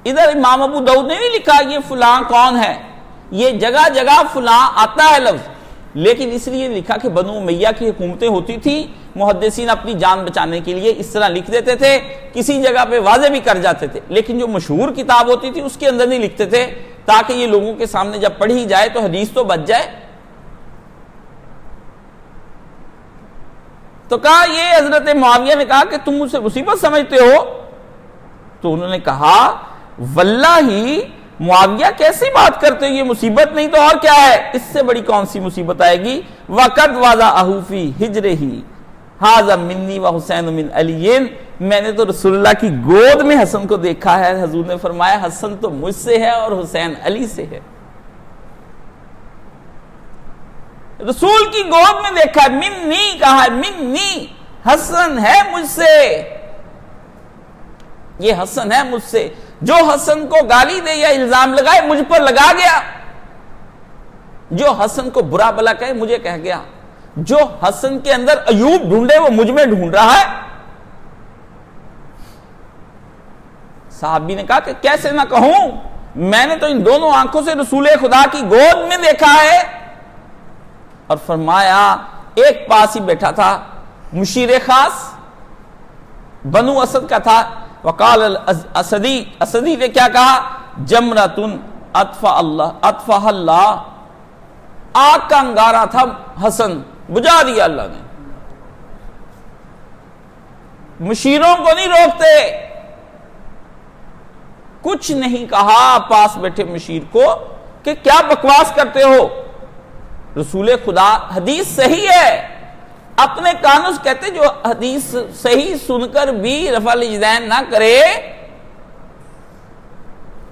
ادھر امام ابو داؤد نے نہیں لکھا یہ فلاں کون ہے، یہ جگہ جگہ فلاں آتا ہے لفظ، لیکن اس لیے لکھا کہ بنو امیہ کی حکومتیں ہوتی تھی، محدثین اپنی جان بچانے کے لیے اس طرح لکھ دیتے تھے، کسی جگہ پہ واضح بھی کر جاتے تھے، لیکن جو مشہور کتاب ہوتی تھی اس کے اندر نہیں لکھتے تھے تاکہ یہ لوگوں کے سامنے جب پڑھی جائے تو حدیث تو بچ جائے۔ تو کہا یہ حضرت معاویہ نے کہا کہ تم مجھ سے مصیبت سمجھتے ہو، تو انہوں نے کہا واللہ معاویہ کیسی بات کرتے ہو، یہ مصیبت نہیں تو اور کیا ہے، اس سے بڑی کون سی مصیبت آئے گی. وَقَدْ وَضَعَهُ فِي حِجْرِهِ هَذَا مِنِّي وَحُسَيْنُ مِنْ عَلِيٍّ، میں نے تو رسول اللہ کی گود میں حسن کو دیکھا ہے. حضور نے فرمایا حسن تو مجھ سے ہے اور حسین علی سے ہے. رسول کی گود میں دیکھا ہے، منی کہا ہے، منی حسن ہے مجھ سے، یہ حسن ہے مجھ سے. جو حسن کو گالی دے یا الزام لگائے مجھ پر لگا گیا، جو حسن کو برا بلا کہے مجھے کہہ گیا، جو حسن کے اندر عیوب ڈھونڈے وہ مجھ میں ڈھونڈ رہا ہے. صحابی نے کہا کہ کیسے نہ کہوں، میں نے تو ان دونوں آنکھوں سے رسول خدا کی گود میں دیکھا ہے. اور فرمایا ایک پاس ہی بیٹھا تھا مشیر خاص بنو اسد کا تھا. وقال اسدی نے کیا کہا، جمرتن اطفا اللہ، آگ کا انگارہ تھا حسن، بجھا دیا اللہ نے. مشیروں کو نہیں روکتے، کچھ نہیں کہا پاس بیٹھے مشیر کو کہ کیا بکواس کرتے ہو. رسول خدا حدیث صحیح ہے، اپنے کانوں سے کہتے جو حدیث صحیح سن کر بھی رفع الیدین نہ کرے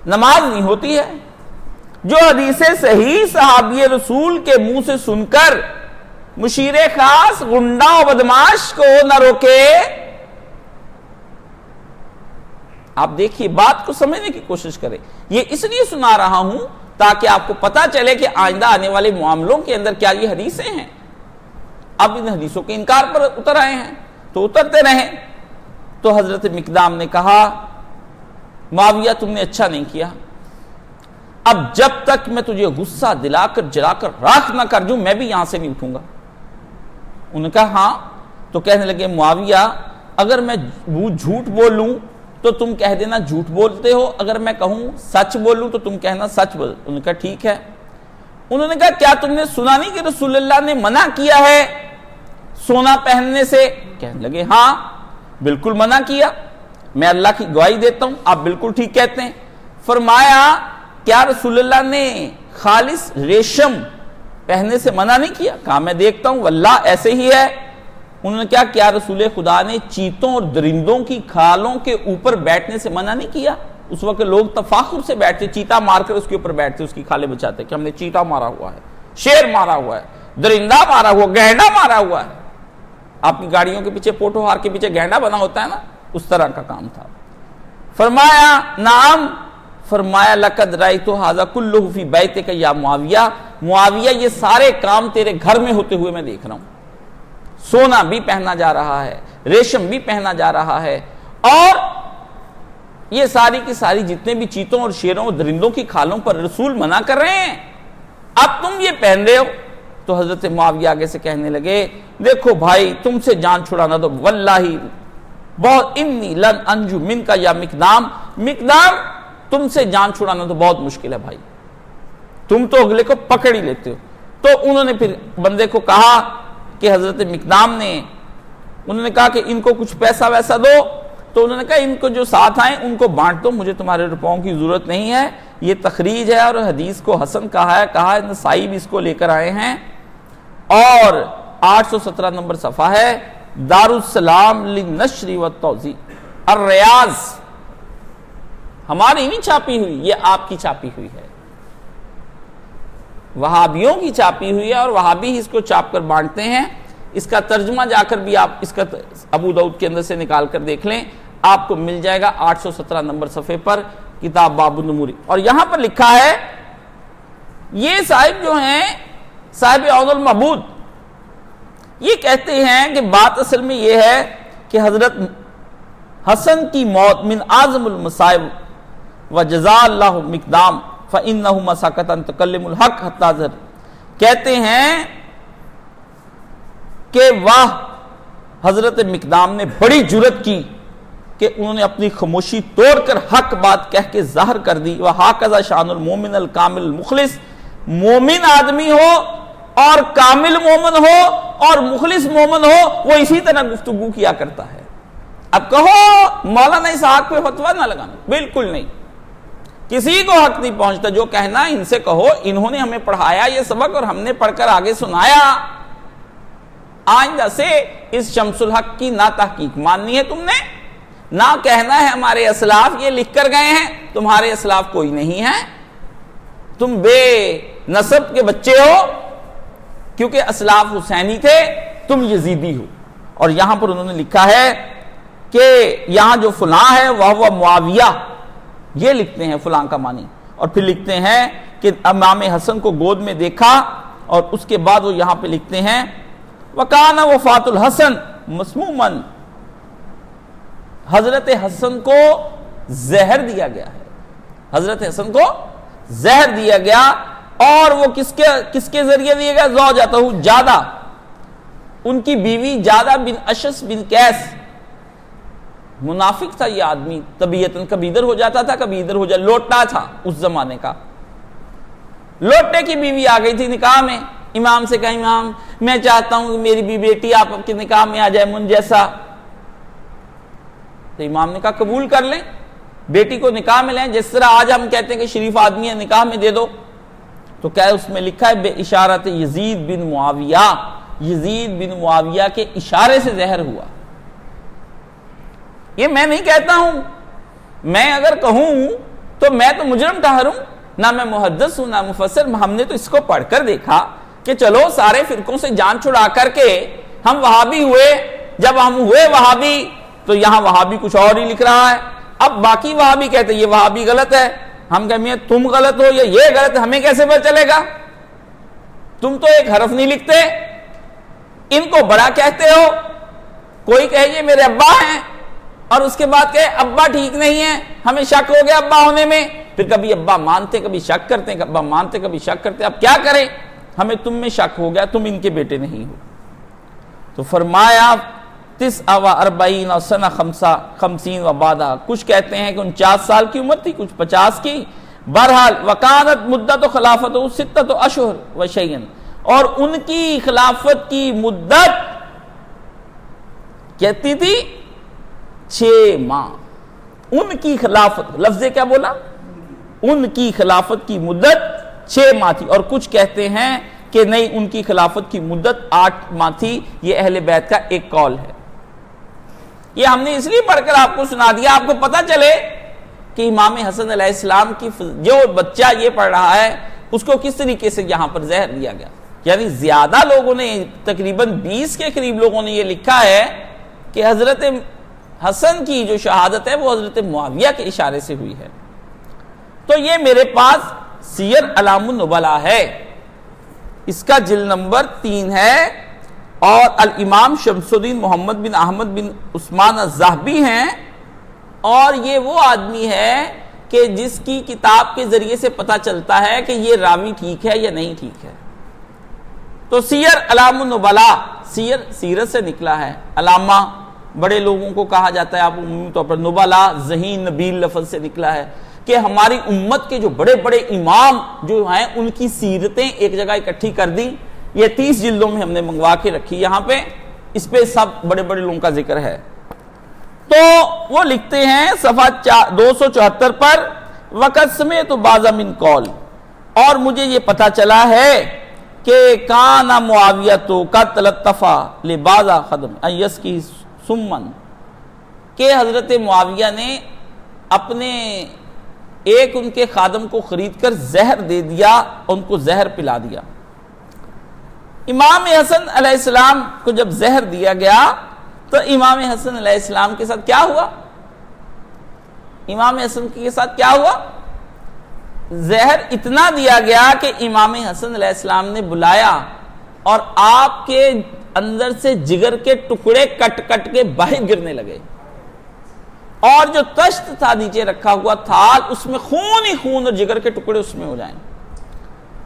نماز نہیں ہوتی ہے. جو حدیث صحیح صحابی رسول کے منہ سے سن کر مشیر خاص غنڈا و بدماش کو نہ روکے. آپ دیکھیے بات کو سمجھنے کی کوشش کریں. یہ اس لیے سنا رہا ہوں تاکہ آپ کو پتا چلے کہ آئندہ آنے والے معاملوں کے اندر کیا یہ حدیثیں ہیں. اب ان حدیثوں کے انکار پر اتر آئے ہیں تو اترتے رہیں. تو حضرت مقدام نے کہا معاویہ تم نے اچھا نہیں کیا، اب جب تک میں تجھے غصہ دلا کر جلا کر راکھ نہ کر دوں میں بھی یہاں سے نہیں اٹھوں گا. انہوں نے کہا ہاں. تو کہنے لگے معاویہ اگر میں جھوٹ بولوں تو تم کہہ دینا جھوٹ بولتے ہو، اگر میں کہوں سچ بولوں تو تم کہنا سچ بول. انہوں نے کہا ٹھیک ہے. انہوں نے کہا کیا تم نے سنا نہیں کہ رسول اللہ نے منع کیا ہے سونا پہننے سے؟ کہنے لگے ہاں بالکل منع کیا، میں اللہ کی گواہی دیتا ہوں آپ بالکل ٹھیک کہتے ہیں. فرمایا کیا رسول اللہ نے خالص ریشم پہننے سے منع نہیں کیا؟ کہا میں دیکھتا ہوں واللہ ایسے ہی ہے. انہوں نے کیا رسول خدا نے چیتوں اور درندوں کی کھالوں کے اوپر بیٹھنے سے منع نہیں کیا؟ اس وقت لوگ تفاخر سے بیٹھتے، چیتا مار کر اس کے اوپر بیٹھتے، اس کی کھالیں بچاتے کہ ہم نے چیتا مارا ہوا ہے، شیر مارا ہوا ہے، درندہ مارا ہوا، گینڈا مارا ہوا ہے. آپ کی گاڑیوں کے پیچھے پوٹو ہار کے پیچھے گینڈا بنا ہوتا ہے نا، اس طرح کا کام تھا. فرمایا نعم. فرمایا لقد رأیت ھذا کلہ فی بیتک یا معاویہ، معاویہ یہ سارے کام تیرے گھر میں ہوتے ہوئے میں دیکھ رہا ہوں. سونا بھی پہنا جا رہا ہے، ریشم بھی پہنا جا رہا ہے، اور یہ ساری کی ساری جتنے بھی چیتوں اور شیروں اور درندوں کی کھالوں پر رسول منع کر رہے ہیں، اب تم یہ پہن رہے ہو. تو حضرت معاویہ آگے سے کہنے لگے دیکھو بھائی تم سے جان چھڑانا تو واللہ بہت انی لن انجو من کا یا مقدام، مقدام تم سے جان چھڑانا تو بہت مشکل ہے بھائی، تم تو اگلے کو پکڑ ہی لیتے ہو. تو انہوں نے پھر بندے کو کہا کہ حضرت مقدام نے انہوں نے کہا کہ ان کو کچھ پیسہ ویسا دو. تو انہوں نے کہا ان کو جو ساتھ آئیں ان کو بانٹ دو، مجھے تمہارے روپوں کی ضرورت نہیں ہے. یہ تخریج ہے اور حدیث کو حسن کہا ہے نسائی بھی اس کو لے کر آئے ہیں. اور 817 نمبر صفحہ ہے دارالسلام للنشر والتوزیع الریاض، ہماری نہیں چھاپی ہوئی، یہ آپ کی چھاپی ہوئی ہے، وہابیوں کی چھاپی ہوئی ہے، اور وہابی ہی اس کو چھاپ کر بانٹتے ہیں. اس کا ترجمہ جا کر بھی آپ اس کا ابو داؤد کے اندر سے نکال کر دیکھ لیں، آپ کو مل جائے گا 817 نمبر صفحے پر کتاب باب النمور. اور یہاں پر لکھا ہے یہ صاحب جو ہیں صاحب عون المعبود یہ کہتے ہیں کہ بات اصل میں یہ ہے کہ حضرت حسن کی موت من اعظم المصائب وجزا اللہ مقدام فإنه مساکتا تکلم الحق حتی ظہر. کہتے ہیں کہ واہ حضرت مقدام نے بڑی جرت کی کہ انہوں نے اپنی خاموشی توڑ کر حق بات کہہ کے ظاہر کر دی. وَهَكَذَا شَأْنُ الْمُؤْمِنِ الْكَامِلِ الْمُخْلِصِ، مومن آدمی ہو اور کامل مومن ہو اور مخلص مومن ہو وہ اسی طرح گفتگو کیا کرتا ہے. اب کہو مولانا اسحاق پہ فتویٰ نہ لگانا، بالکل نہیں، کسی کو حق نہیں پہنچتا. جو کہنا ان سے کہو، انہوں نے ہمیں پڑھایا یہ سبق اور ہم نے پڑھ کر آگے سنایا. آئندہ سے اس شمس الحق کی نہ تحقیق ماننی ہے تم نے، نہ کہنا ہے ہمارے اسلاف یہ لکھ کر گئے ہیں. تمہارے اسلاف کوئی نہیں ہے، تم بے نسب کے بچے ہو، کیونکہ اسلاف حسینی تھے، تم یزیدی ہو. اور یہاں پر انہوں نے لکھا ہے کہ یہاں جو فلاں ہے وہ معاویہ، یہ لکھتے ہیں فلاں کا معنی. اور پھر لکھتے ہیں کہ امام حسن کو گود میں دیکھا، اور اس کے بعد وہ یہاں پہ لکھتے ہیں وَكَانَ وفات الحسن مسموماً، حضرت حسن کو زہر دیا گیا ہے، حضرت حسن کو زہر دیا گیا. اور وہ کس کے ذریعے دیا گیا؟ زوجتہ جادہ، ان کی بیوی جادہ بن اشس بن قیس. منافق تھا یہ آدمی، طبیعتاً کبھی ادھر ہو جاتا تھا کبھی ادھر ہو جاتا، لوٹا تھا اس زمانے کا. لوٹے کی بیوی آ گئی تھی نکاح میں، امام سے کہا امام میں چاہتا ہوں کہ میری بھی بیٹی آپ کے نکاح میں آ جائے من جیسا. تو امام نے کہا قبول کر لیں، بیٹی کو نکاح میں لیں، جس طرح آج ہم کہتے ہیں کہ شریف آدمی ہے نکاح میں دے دو. تو کیا اس میں لکھا ہے بے اشارت یزید بن معاویہ، یزید بن معاویہ کے اشارے سے زہر ہوا. یہ میں نہیں کہتا ہوں، میں اگر کہوں تو میں تو مجرم ٹھہروں، نہ میں محدث ہوں نہ مفسر. ہم نے تو اس کو پڑھ کر دیکھا کہ چلو سارے فرقوں سے جان چھڑا کر کے ہم وہابی ہوئے. جب ہم ہوئے وہابی تو یہاں وہابی کچھ اور ہی لکھ رہا ہے. اب باقی وہابی کہتے یہ وہابی غلط ہے، ہم کہتے ہیں تم غلط ہو یا یہ غلط ہے، ہمیں کیسے پتہ چلے گا؟ تم تو ایک حرف نہیں لکھتے، ان کو بڑا کہتے ہو. کوئی کہے یہ میرے ابا ہیں اور اس کے بعد کہے ابا ٹھیک نہیں ہے، ہمیں شک ہو گیا ابا ہونے میں. پھر کبھی ابا مانتے کبھی شک کرتے ہیں، ابا مانتے کبھی شک کرتے. اب کیا کریں؟ ہمیں تم میں شک ہو گیا، تم ان کے بیٹے نہیں ہو. تو فرمایا 49 سنہ 50 و بعدہ، کچھ کہتے ہیں کہ 49 سال کی عمر تھی، کچھ 50 کی. بہرحال وکانت مدت و خلافت 6 اشہر و شیئن، اور ان کی خلافت کی مدت کہتی تھی 6 ماہ. ان کی خلافت، لفظ کیا بولا؟ ان کی خلافت کی مدت 6 ماہ تھی. اور کچھ کہتے ہیں کہ نہیں، ان کی خلافت کی مدت 8 ماہ تھی. یہ اہل بیت کا ایک قول ہے. یہ ہم نے اس لیے پڑھ کر آپ کو سنا دیا، آپ کو پتہ چلے کہ امام حسن علیہ السلام کی جو بچہ یہ پڑھ رہا ہے اس کو کس طریقے سے یہاں پر زہر دیا گیا. یعنی زیادہ لوگوں نے، تقریباً 20 کے قریب لوگوں نے یہ لکھا ہے کہ حضرت حسن کی جو شہادت ہے وہ حضرت معاویہ کے اشارے سے ہوئی ہے. تو یہ میرے پاس سیر اعلام النبلاء ہے، اس کا جلد نمبر 3 ہے. اور الامام شمس الدین محمد بن احمد بن عثمان الذہبی ہیں، اور یہ وہ آدمی ہے کہ جس کی کتاب کے ذریعے سے پتہ چلتا ہے کہ یہ راوی ٹھیک ہے یا نہیں ٹھیک ہے. تو سیر اعلام النبلاء، سیرت سے نکلا ہے. علامہ بڑے لوگوں کو کہا جاتا ہے، آپ عمومی طور پر نبلاء ذہین نبیل لفظ سے نکلا ہے کہ ہماری امت کے جو بڑے بڑے امام جو ہیں ان کی سیرتیں ایک جگہ اکٹھی کر دی. یہ 30 جلدوں میں ہم نے منگوا کے رکھی یہاں پہ، اس پہ سب بڑے بڑے لوگوں کا ذکر ہے. تو وہ لکھتے ہیں صفحہ 274 پر وقت سمیت بعض من قول، اور مجھے یہ پتہ چلا ہے کہ کان معاویہ کا تلطفا لبعض خدم ایس کی سمن، کہ حضرت معاویہ نے اپنے ایک ان کے خادم کو خرید کر زہر دے دیا، ان کو زہر پلا دیا. امام حسن علیہ السلام کو جب زہر دیا گیا تو امام حسن علیہ السلام کے ساتھ کیا ہوا؟ امام حسن کے ساتھ کیا ہوا؟ زہر اتنا دیا گیا کہ امام حسن علیہ السلام نے بلایا اور آپ کے اندر سے جگر کے ٹکڑے کٹ کٹ کے باہر گرنے لگے، اور جو تشت تھا نیچے رکھا ہوا تھال اس میں خون ہی خون اور جگر کے ٹکڑے اس میں ہو جائیں.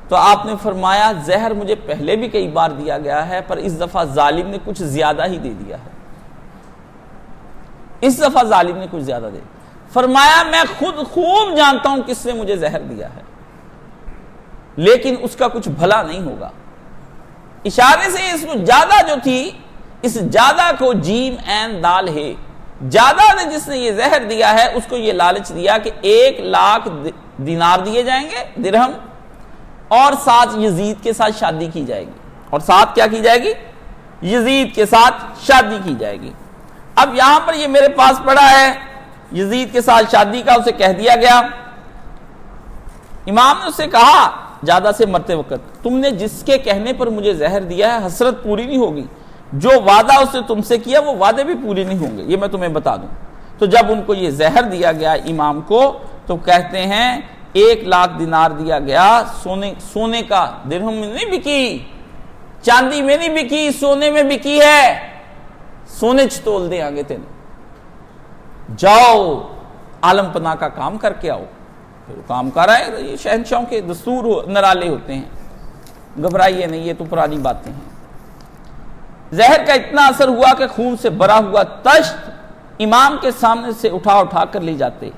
تو آپ نے فرمایا زہر مجھے پہلے بھی کئی بار دیا گیا ہے، پر اس دفعہ ظالم نے کچھ زیادہ ہی دے دیا ہے، اس دفعہ ظالم نے کچھ زیادہ دے. فرمایا میں خود خوب جانتا ہوں کس نے مجھے زہر دیا ہے، لیکن اس کا کچھ بھلا نہیں ہوگا. اشارے سے اس کو زیادہ جو تھی، اس زیادہ کو جیم عین دال ہے، زیادہ نے جس نے یہ زہر دیا ہے اس کو یہ لالچ دیا کہ 1,00,000 دینار دیے جائیں گے، درہم، اور ساتھ یزید کے ساتھ شادی کی جائے گی، اور ساتھ کیا کی جائے گی؟ یزید کے ساتھ شادی کی جائے گی۔ اب یہاں پر یہ میرے پاس پڑا ہے، یزید کے ساتھ شادی کا اسے کہہ دیا گیا۔ امام نے اسے کہا زیادہ سے مرتے وقت، تم نے جس کے کہنے پر مجھے زہر دیا ہے حسرت پوری نہیں ہوگی، جو وعدہ اس نے تم سے کیا وہ وعدے بھی پورے نہیں ہوں گے، یہ میں تمہیں بتا دوں۔ تو جب ان کو یہ زہر دیا گیا امام کو، تو کہتے ہیں 1,00,000 دینار دیا گیا، سونے کا، درہم میں نہیں بکی، چاندی میں نہیں بکی، سونے میں بکی ہے، سونے چ تول دے آگے تین، جاؤ عالم پناہ کا کام کر کے آؤ۔ پھر کام کر آئے، یہ شہنشاہوں کے دستور نرالے ہوتے ہیں، گھبرائیے نہیں، یہ تو پرانی باتیں ہیں۔ زہر کا اتنا اثر ہوا کہ خون سے بھرا ہوا تشت امام کے سامنے سے اٹھا کر لے جاتے۔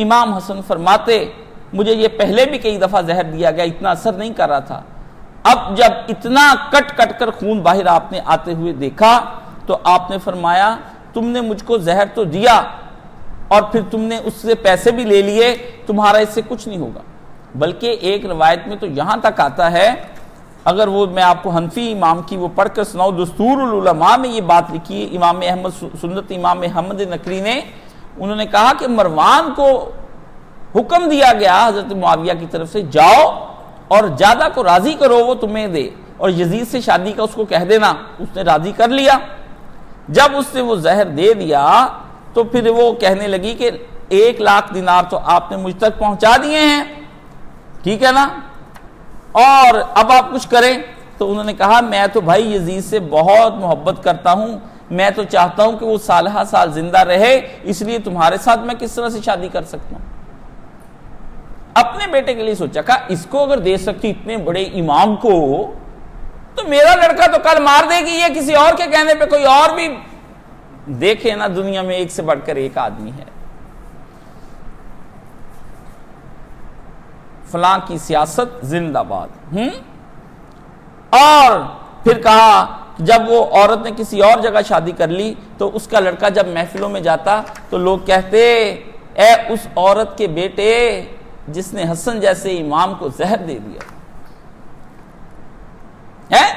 امام حسن فرماتے مجھے یہ پہلے بھی کئی دفعہ زہر دیا گیا، اتنا اثر نہیں کر رہا تھا، اب جب اتنا کٹ کر خون باہر آپ نے آتے ہوئے دیکھا تو آپ نے فرمایا تم نے مجھ کو زہر تو دیا اور پھر تم نے اس سے پیسے بھی لے لیے، تمہارا اس سے کچھ نہیں ہوگا۔ بلکہ ایک روایت میں تو یہاں تک آتا ہے، اگر وہ میں آپ کو حنفی امام کی وہ پڑھ کر سناؤں، دستور العلماء میں یہ بات لکھی ہے، امام احمد سنت امام احمد نقری نے، انہوں نے کہا کہ مروان کو حکم دیا گیا حضرت معاویہ کی طرف سے، جاؤ اور زیادہ کو راضی کرو وہ تمہیں دے، اور یزید سے شادی کا اس کو کہہ دینا۔ اس نے راضی کر لیا۔ جب اس نے وہ زہر دے دیا تو پھر وہ کہنے لگی کہ 1,00,000 دینار تو آپ نے مجھ تک پہنچا دیے ہیں، ٹھیک ہے نا، اور اب آپ کچھ کریں۔ تو انہوں نے کہا میں تو بھائی یزید سے بہت محبت کرتا ہوں، میں تو چاہتا ہوں کہ وہ سالہ سال زندہ رہے، اس لیے تمہارے ساتھ میں کس طرح سے شادی کر سکتا ہوں۔ اپنے بیٹے کے لیے سوچا، کہا اس کو اگر دے سکتی اتنے بڑے امام کو، تو میرا لڑکا تو کل مار دے گی، یہ کسی اور کے کہنے پہ کوئی اور بھی دیکھے نا، دنیا میں ایک سے بڑھ کر ایک آدمی ہے، فلاں کی سیاست زندہ باد۔ اور پھر کہا جب وہ عورت نے کسی اور جگہ شادی کر لی تو اس کا لڑکا جب محفلوں میں جاتا تو لوگ کہتے اے اس عورت کے بیٹے جس نے حسن جیسے امام کو زہر دے دیا ہے،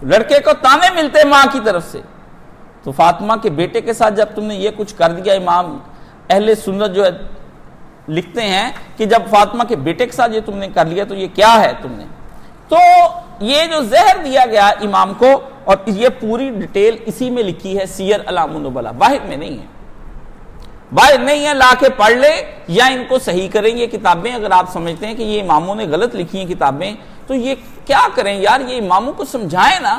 لڑکے کو تانے ملتے ماں کی طرف سے۔ تو فاطمہ کے بیٹے کے ساتھ جب تم نے یہ کچھ کر دیا، امام اہل سنت جو ہے لکھتے ہیں کہ جب فاطمہ کے بیٹے کے ساتھ یہ تم نے کر لیا تو یہ کیا ہے تم نے۔ تو یہ جو زہر دیا گیا امام کو، اور یہ پوری ڈیٹیل اسی میں لکھی ہے سیر اعلام النبلا، باہر میں نہیں ہے، باہر نہیں ہے، لا کے پڑھ لے یا ان کو صحیح کریں یہ کتابیں۔ اگر آپ سمجھتے ہیں کہ یہ اماموں نے غلط لکھی ہیں کتابیں تو یہ کیا کریں یار، یہ اماموں کو سمجھائیں نا،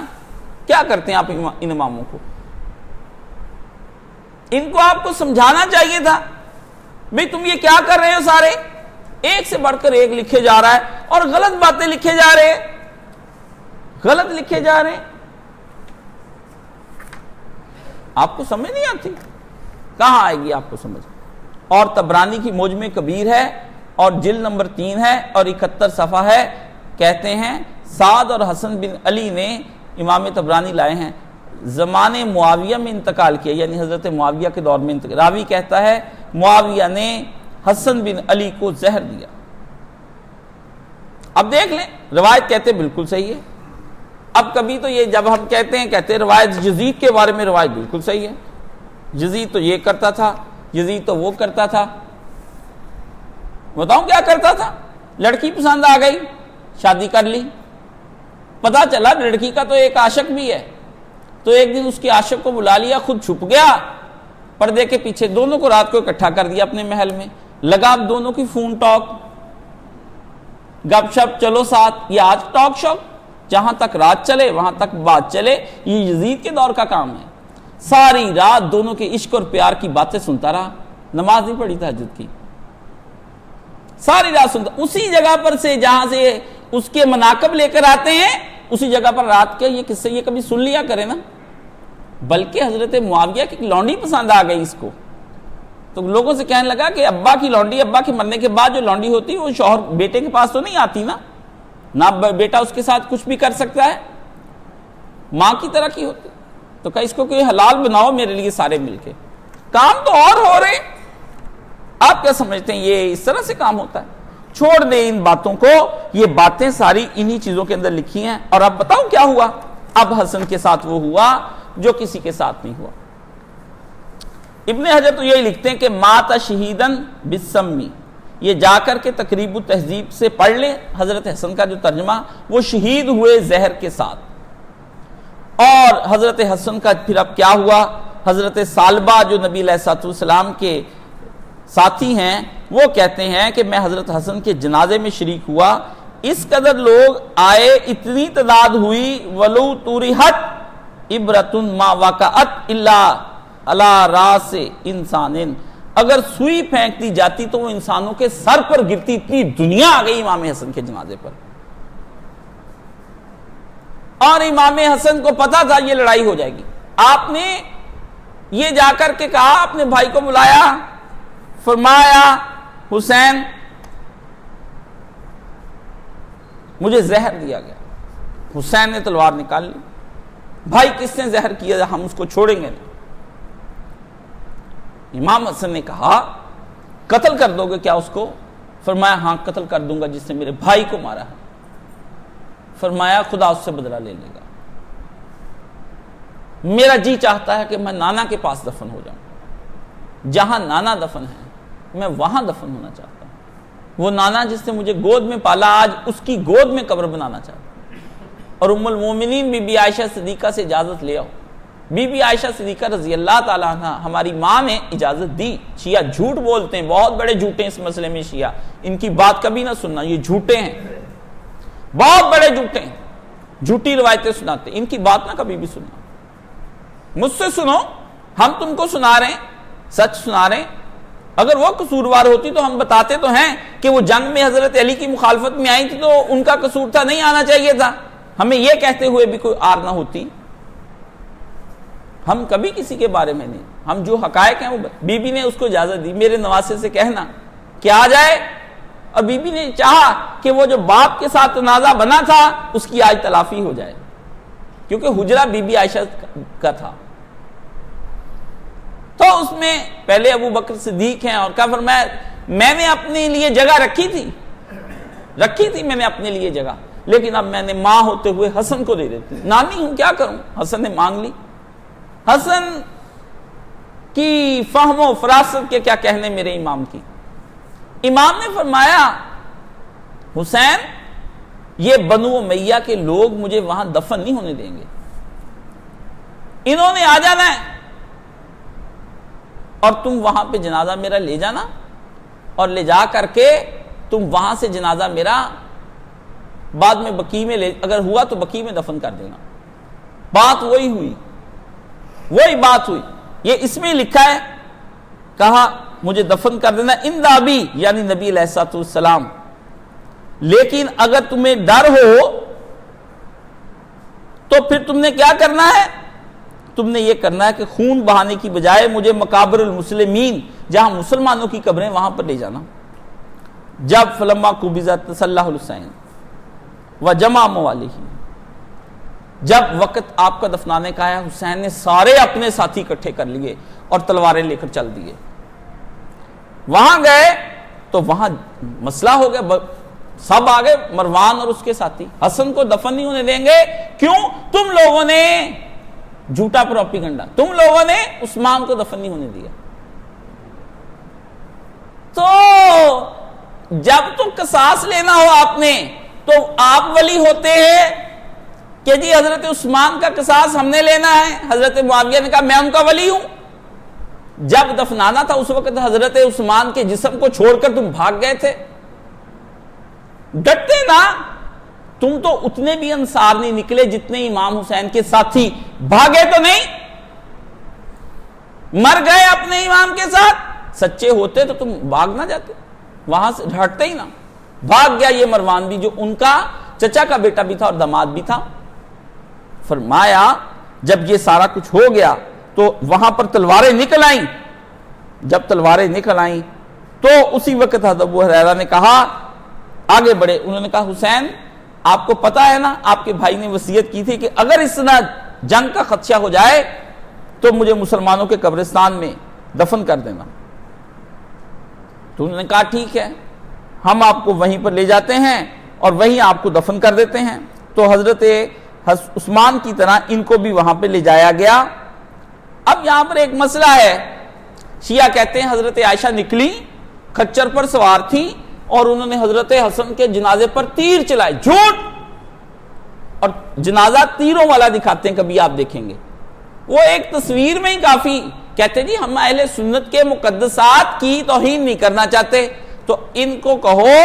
کیا کرتے ہیں آپ ان اماموں کو، ان کو آپ کو سمجھانا چاہیے تھا بھئی تم یہ کیا کر رہے ہو، سارے ایک سے بڑھ کر ایک لکھے جا رہا ہے اور غلط باتیں لکھے جا رہے ہیں، غلط لکھے جا رہے ہیں، آپ کو سمجھ نہیں آتی، کہاں آئے گی آپ کو سمجھ۔ اور طبرانی کی معجم کبیر ہے اور جلد نمبر 3 ہے اور 71 صفحہ ہے، کہتے ہیں سعد اور حسن بن علی نے، امام طبرانی لائے ہیں، زمانے معاویہ میں انتقال کیا، یعنی حضرت معاویہ کے دور میں انتقال۔ راوی کہتا ہے معاویہ نے حسن بن علی کو زہر دیا۔ اب دیکھ لیں، روایت کہتے بالکل صحیح ہے۔ اب کبھی تو یہ جب ہم کہتے روایت یزید کے بارے میں روایت بالکل صحیح ہے، یزید تو یہ کرتا تھا، یزید تو وہ کرتا تھا۔ بتاؤں کیا کرتا تھا؟ لڑکی پسند آ گئی، شادی کر لی، پتا چلا لڑکی کا تو ایک عاشق بھی ہے، تو ایک دن اس کے عاشق کو بلا لیا، خود چھپ گیا پردے کے پیچھے، دونوں کو رات کو اکٹھا کر دیا اپنے محل میں، لگا اب دونوں کی فون ٹاک، گپ شپ، چلو ساتھ، یہ آج ٹاک شاپ، جہاں تک رات چلے وہاں تک بات چلے، یہ یزید کے دور کا کام ہے۔ ساری رات دونوں کے عشق اور پیار کی باتیں سنتا رہا، نماز نہیں پڑھی تہجد کی، ساری رات سنتا، اسی جگہ پر سے جہاں سے اس کے مناقب لے کر آتے ہیں، اسی جگہ پر رات کے یہ قصے یہ کبھی سن لیا کرے نا۔ بلکہ حضرت معاویہ کی لونڈی پسند آ گئی اس کو، تو لوگوں سے کہنے لگا کہ ابا کی لونڈی، ابا کے مرنے کے بعد جو لونڈی ہوتی ہے وہ شوہر بیٹے کے پاس تو نہیں آتی نا، نہ بیٹا اس کے ساتھ کچھ بھی کر سکتا ہے، ماں کی طرح کی ہوتی، تو کہا اس کو کوئی حلال بناؤ میرے لیے سارے مل کے۔ کام تو اور ہو رہے ہیں. آپ کیا سمجھتے ہیں یہ اس طرح سے کام ہوتا ہے؟ چھوڑ دیں ان باتوں کو. یہ باتیں ساری انہی چیزوں کے اندر لکھی ہیں. اور اب بتاؤ کیا ہوا؟ اب حسن کے ساتھ وہ ہوا جو کسی کے ساتھ نہیں ہوا. ابن حجر تو یہی لکھتے ہیں کہ مات شہیدن بالسمی. یہ جا کر کے تقریب التہذیب سے پڑھ لیں حضرت حسن کا جو ترجمہ، وہ شہید ہوئے زہر کے ساتھ. اور حضرت حسن کا پھر اب کیا ہوا؟ حضرت سالبہ جو نبی علیہ الصلوۃ والسلام کے ساتھی ہیں، وہ کہتے ہیں کہ میں حضرت حسن کے جنازے میں شریک ہوا. اس قدر لوگ آئے، اتنی تعداد ہوئی، ولو تورحت عبرۃ ما وقعت الا علی راس انسان. اگر سوئی پھینک دی جاتی تو وہ انسانوں کے سر پر گرتی. اتنی دنیا آ گئی امام حسن کے جنازے پر. اور امام حسن کو پتا تھا یہ لڑائی ہو جائے گی. آپ نے یہ جا کر کے کہا، اپنے بھائی کو بلایا، فرمایا حسین مجھے زہر دیا گیا. حسین نے تلوار نکال لی. بھائی کس نے زہر کیا؟ ہم اس کو چھوڑیں گے نہیں. امام حسن نے کہا قتل کر دو گے کیا اس کو؟ فرمایا ہاں قتل کر دوں گا جس نے میرے بھائی کو مارا ہے. فرمایا خدا اس سے بدلہ لے لے گا. میرا جی چاہتا ہے کہ میں نانا کے پاس دفن ہو جاؤں. جہاں نانا دفن ہے میں وہاں دفن ہونا چاہتا ہوں. وہ نانا جس نے مجھے گود میں پالا، آج اس کی گود میں قبر بنانا چاہتا ہوں. اور ام المومنین بی بی عائشہ صدیقہ سے اجازت لے آؤ. بی بی عائشہ صدیقہ رضی اللہ تعالیٰ عنہ ہماری ماں نے اجازت دی. شیعہ جھوٹ بولتے ہیں، بہت بڑے جھوٹے ہیں اس مسئلے میں شیعہ. ان کی بات کبھی نہ سننا، یہ جھوٹے ہیں، بہت بڑے جھوٹے ہیں، جھوٹی روایتیں سناتے ہیں. ان کی بات نہ کبھی بھی سننا. مجھ سے سنو، ہم تم کو سنا رہے ہیں، سچ سنا رہے ہیں. اگر وہ قصوروار ہوتی تو ہم بتاتے تو ہیں کہ وہ جنگ میں حضرت علی کی مخالفت میں آئی تھی تو ان کا قصور تھا، نہیں آنا چاہیے تھا. ہمیں یہ کہتے ہوئے بھی کوئی آر نہ ہوتی. ہم کبھی کسی کے بارے میں نہیں، ہم جو حقائق ہیں وہ بی بی نے اس کو اجازت دی میرے نواسے سے کہنا کہ آ جائے. اور بی بی نے چاہا کہ وہ جو باپ کے ساتھ تنازع بنا تھا اس کی آج تلافی ہو جائے، کیونکہ حجرہ بی بی عائشہ کا تھا. تو اس میں پہلے ابو بکر صدیق ہیں اور کہا فرمایا میں نے اپنے لیے جگہ رکھی تھی میں نے اپنے لیے جگہ، لیکن اب میں نے ماں ہوتے ہوئے حسن کو دے دیتی. نانی ہوں کیا کروں. حسن نے مانگ لی. حسن کی فہم و فراست کے کیا کہنے میرے امام کی. امام نے فرمایا حسین یہ بنو امیہ کے لوگ مجھے وہاں دفن نہیں ہونے دیں گے. انہوں نے آ جانا ہے اور تم وہاں پہ جنازہ میرا لے جانا اور لے جا کر کے تم وہاں سے جنازہ میرا بعد میں بقیع میں اگر ہوا تو بقیع میں دفن کر دینا. بات وہی بات ہوئی. یہ اس میں لکھا ہے، کہا مجھے دفن کر دینا ان ابی یعنی نبی علیہ الصلوۃ والسلام، لیکن اگر تمہیں ڈر ہو تو پھر تم نے کیا کرنا ہے؟ تم نے یہ کرنا ہے کہ خون بہانے کی بجائے مجھے مقابر المسلمین جہاں مسلمانوں کی قبریں وہاں پر لے جانا. جب فلما قبضت صلی الحسین و جمع موالیہ، جب وقت آپ کا دفنانے کا آیا حسین نے سارے اپنے ساتھی اکٹھے کر لیے اور تلواریں لے کر چل دیے. وہاں گئے تو وہاں مسئلہ ہو گیا، سب آگے مروان اور اس کے ساتھی. حسن کو دفن نہیں ہونے دیں گے. کیوں؟ تم لوگوں نے جھوٹا پروپیگنڈا، تم لوگوں نے عثمان کو دفن نہیں ہونے دیا. تو جب تو قصاص لینا ہو آپ نے تو آپ ولی ہوتے ہیں کہ جی حضرت عثمان کا قصاص ہم نے لینا ہے. حضرت معاویہ نے کہا میں ان کا ولی ہوں. جب دفنانا تھا اس وقت حضرت عثمان کے جسم کو چھوڑ کر تم بھاگ گئے تھے. ڈٹتے نا. تم تو اتنے بھی انصار نہیں نکلے جتنے امام حسین کے ساتھی. بھاگے تو نہیں، مر گئے اپنے امام کے ساتھ. سچے ہوتے تو تم بھاگ نہ جاتے، وہاں سے ہٹتے ہی نہ. بھاگ گیا یہ مروان بھی جو ان کا چچا کا بیٹا بھی تھا اور داماد بھی تھا. فرمایا جب یہ سارا کچھ ہو گیا تو وہاں پر تلواریں نکل آئیں. جب تلواریں نکل آئیں تو اسی وقت حضرت ابو ہریرہ نے کہا آگے بڑھے. انہوں نے کہا حسین آپ کو پتا ہے نا آپ کے بھائی نے وصیت کی تھی کہ اگر اس طرح جنگ کا خدشہ ہو جائے تو مجھے مسلمانوں کے قبرستان میں دفن کر دینا۔ تو انہوں نے کہا ٹھیک ہے، ہم آپ کو وہیں پر لے جاتے ہیں اور وہیں آپ کو دفن کر دیتے ہیں۔ تو حضرت عثمان کی طرح ان کو بھی وہاں پہ لے جایا گیا۔ اب یہاں پر ایک مسئلہ ہے، شیعہ کہتے ہیں حضرت عائشہ نکلی، کھچر پر سوار تھی اور انہوں نے حضرت حسن کے جنازے پر تیر چلائے۔ جھوٹ! اور جنازہ تیروں والا دکھاتے ہیں، کبھی آپ دیکھیں گے، وہ ایک تصویر میں ہی کافی۔ کہتے جی ہم اہل سنت کے مقدسات کی توہین نہیں کرنا چاہتے، تو ان کو کہو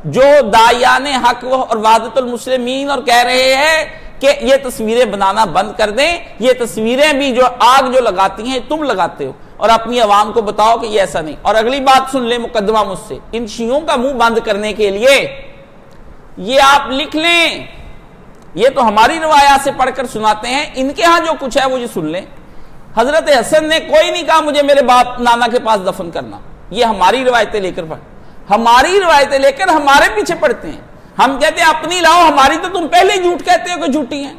جو داعیان حق اور وحدت المسلمین اور کہہ رہے ہیں کہ یہ تصویریں بنانا بند کر دیں، یہ تصویریں بھی جو آگ جو لگاتی ہیں تم لگاتے ہو، اور اپنی عوام کو بتاؤ کہ یہ ایسا نہیں۔ اور اگلی بات سن لیں مقدمہ مجھ سے، ان شیعوں کا منہ بند کرنے کے لیے یہ آپ لکھ لیں، یہ تو ہماری روایات سے پڑھ کر سناتے ہیں، ان کے ہاں جو کچھ ہے وہ یہ سن لیں۔ حضرت حسن نے کوئی نہیں کہا مجھے میرے باپ نانا کے پاس دفن کرنا، یہ ہماری روایتیں لے کر ہماری روایتیں لے کر ہمارے پیچھے پڑتے ہیں۔ ہم کہتے ہیں اپنی لاؤ، ہماری تو تم پہلے جھوٹ کہتے ہو کہ جھوٹی ہیں۔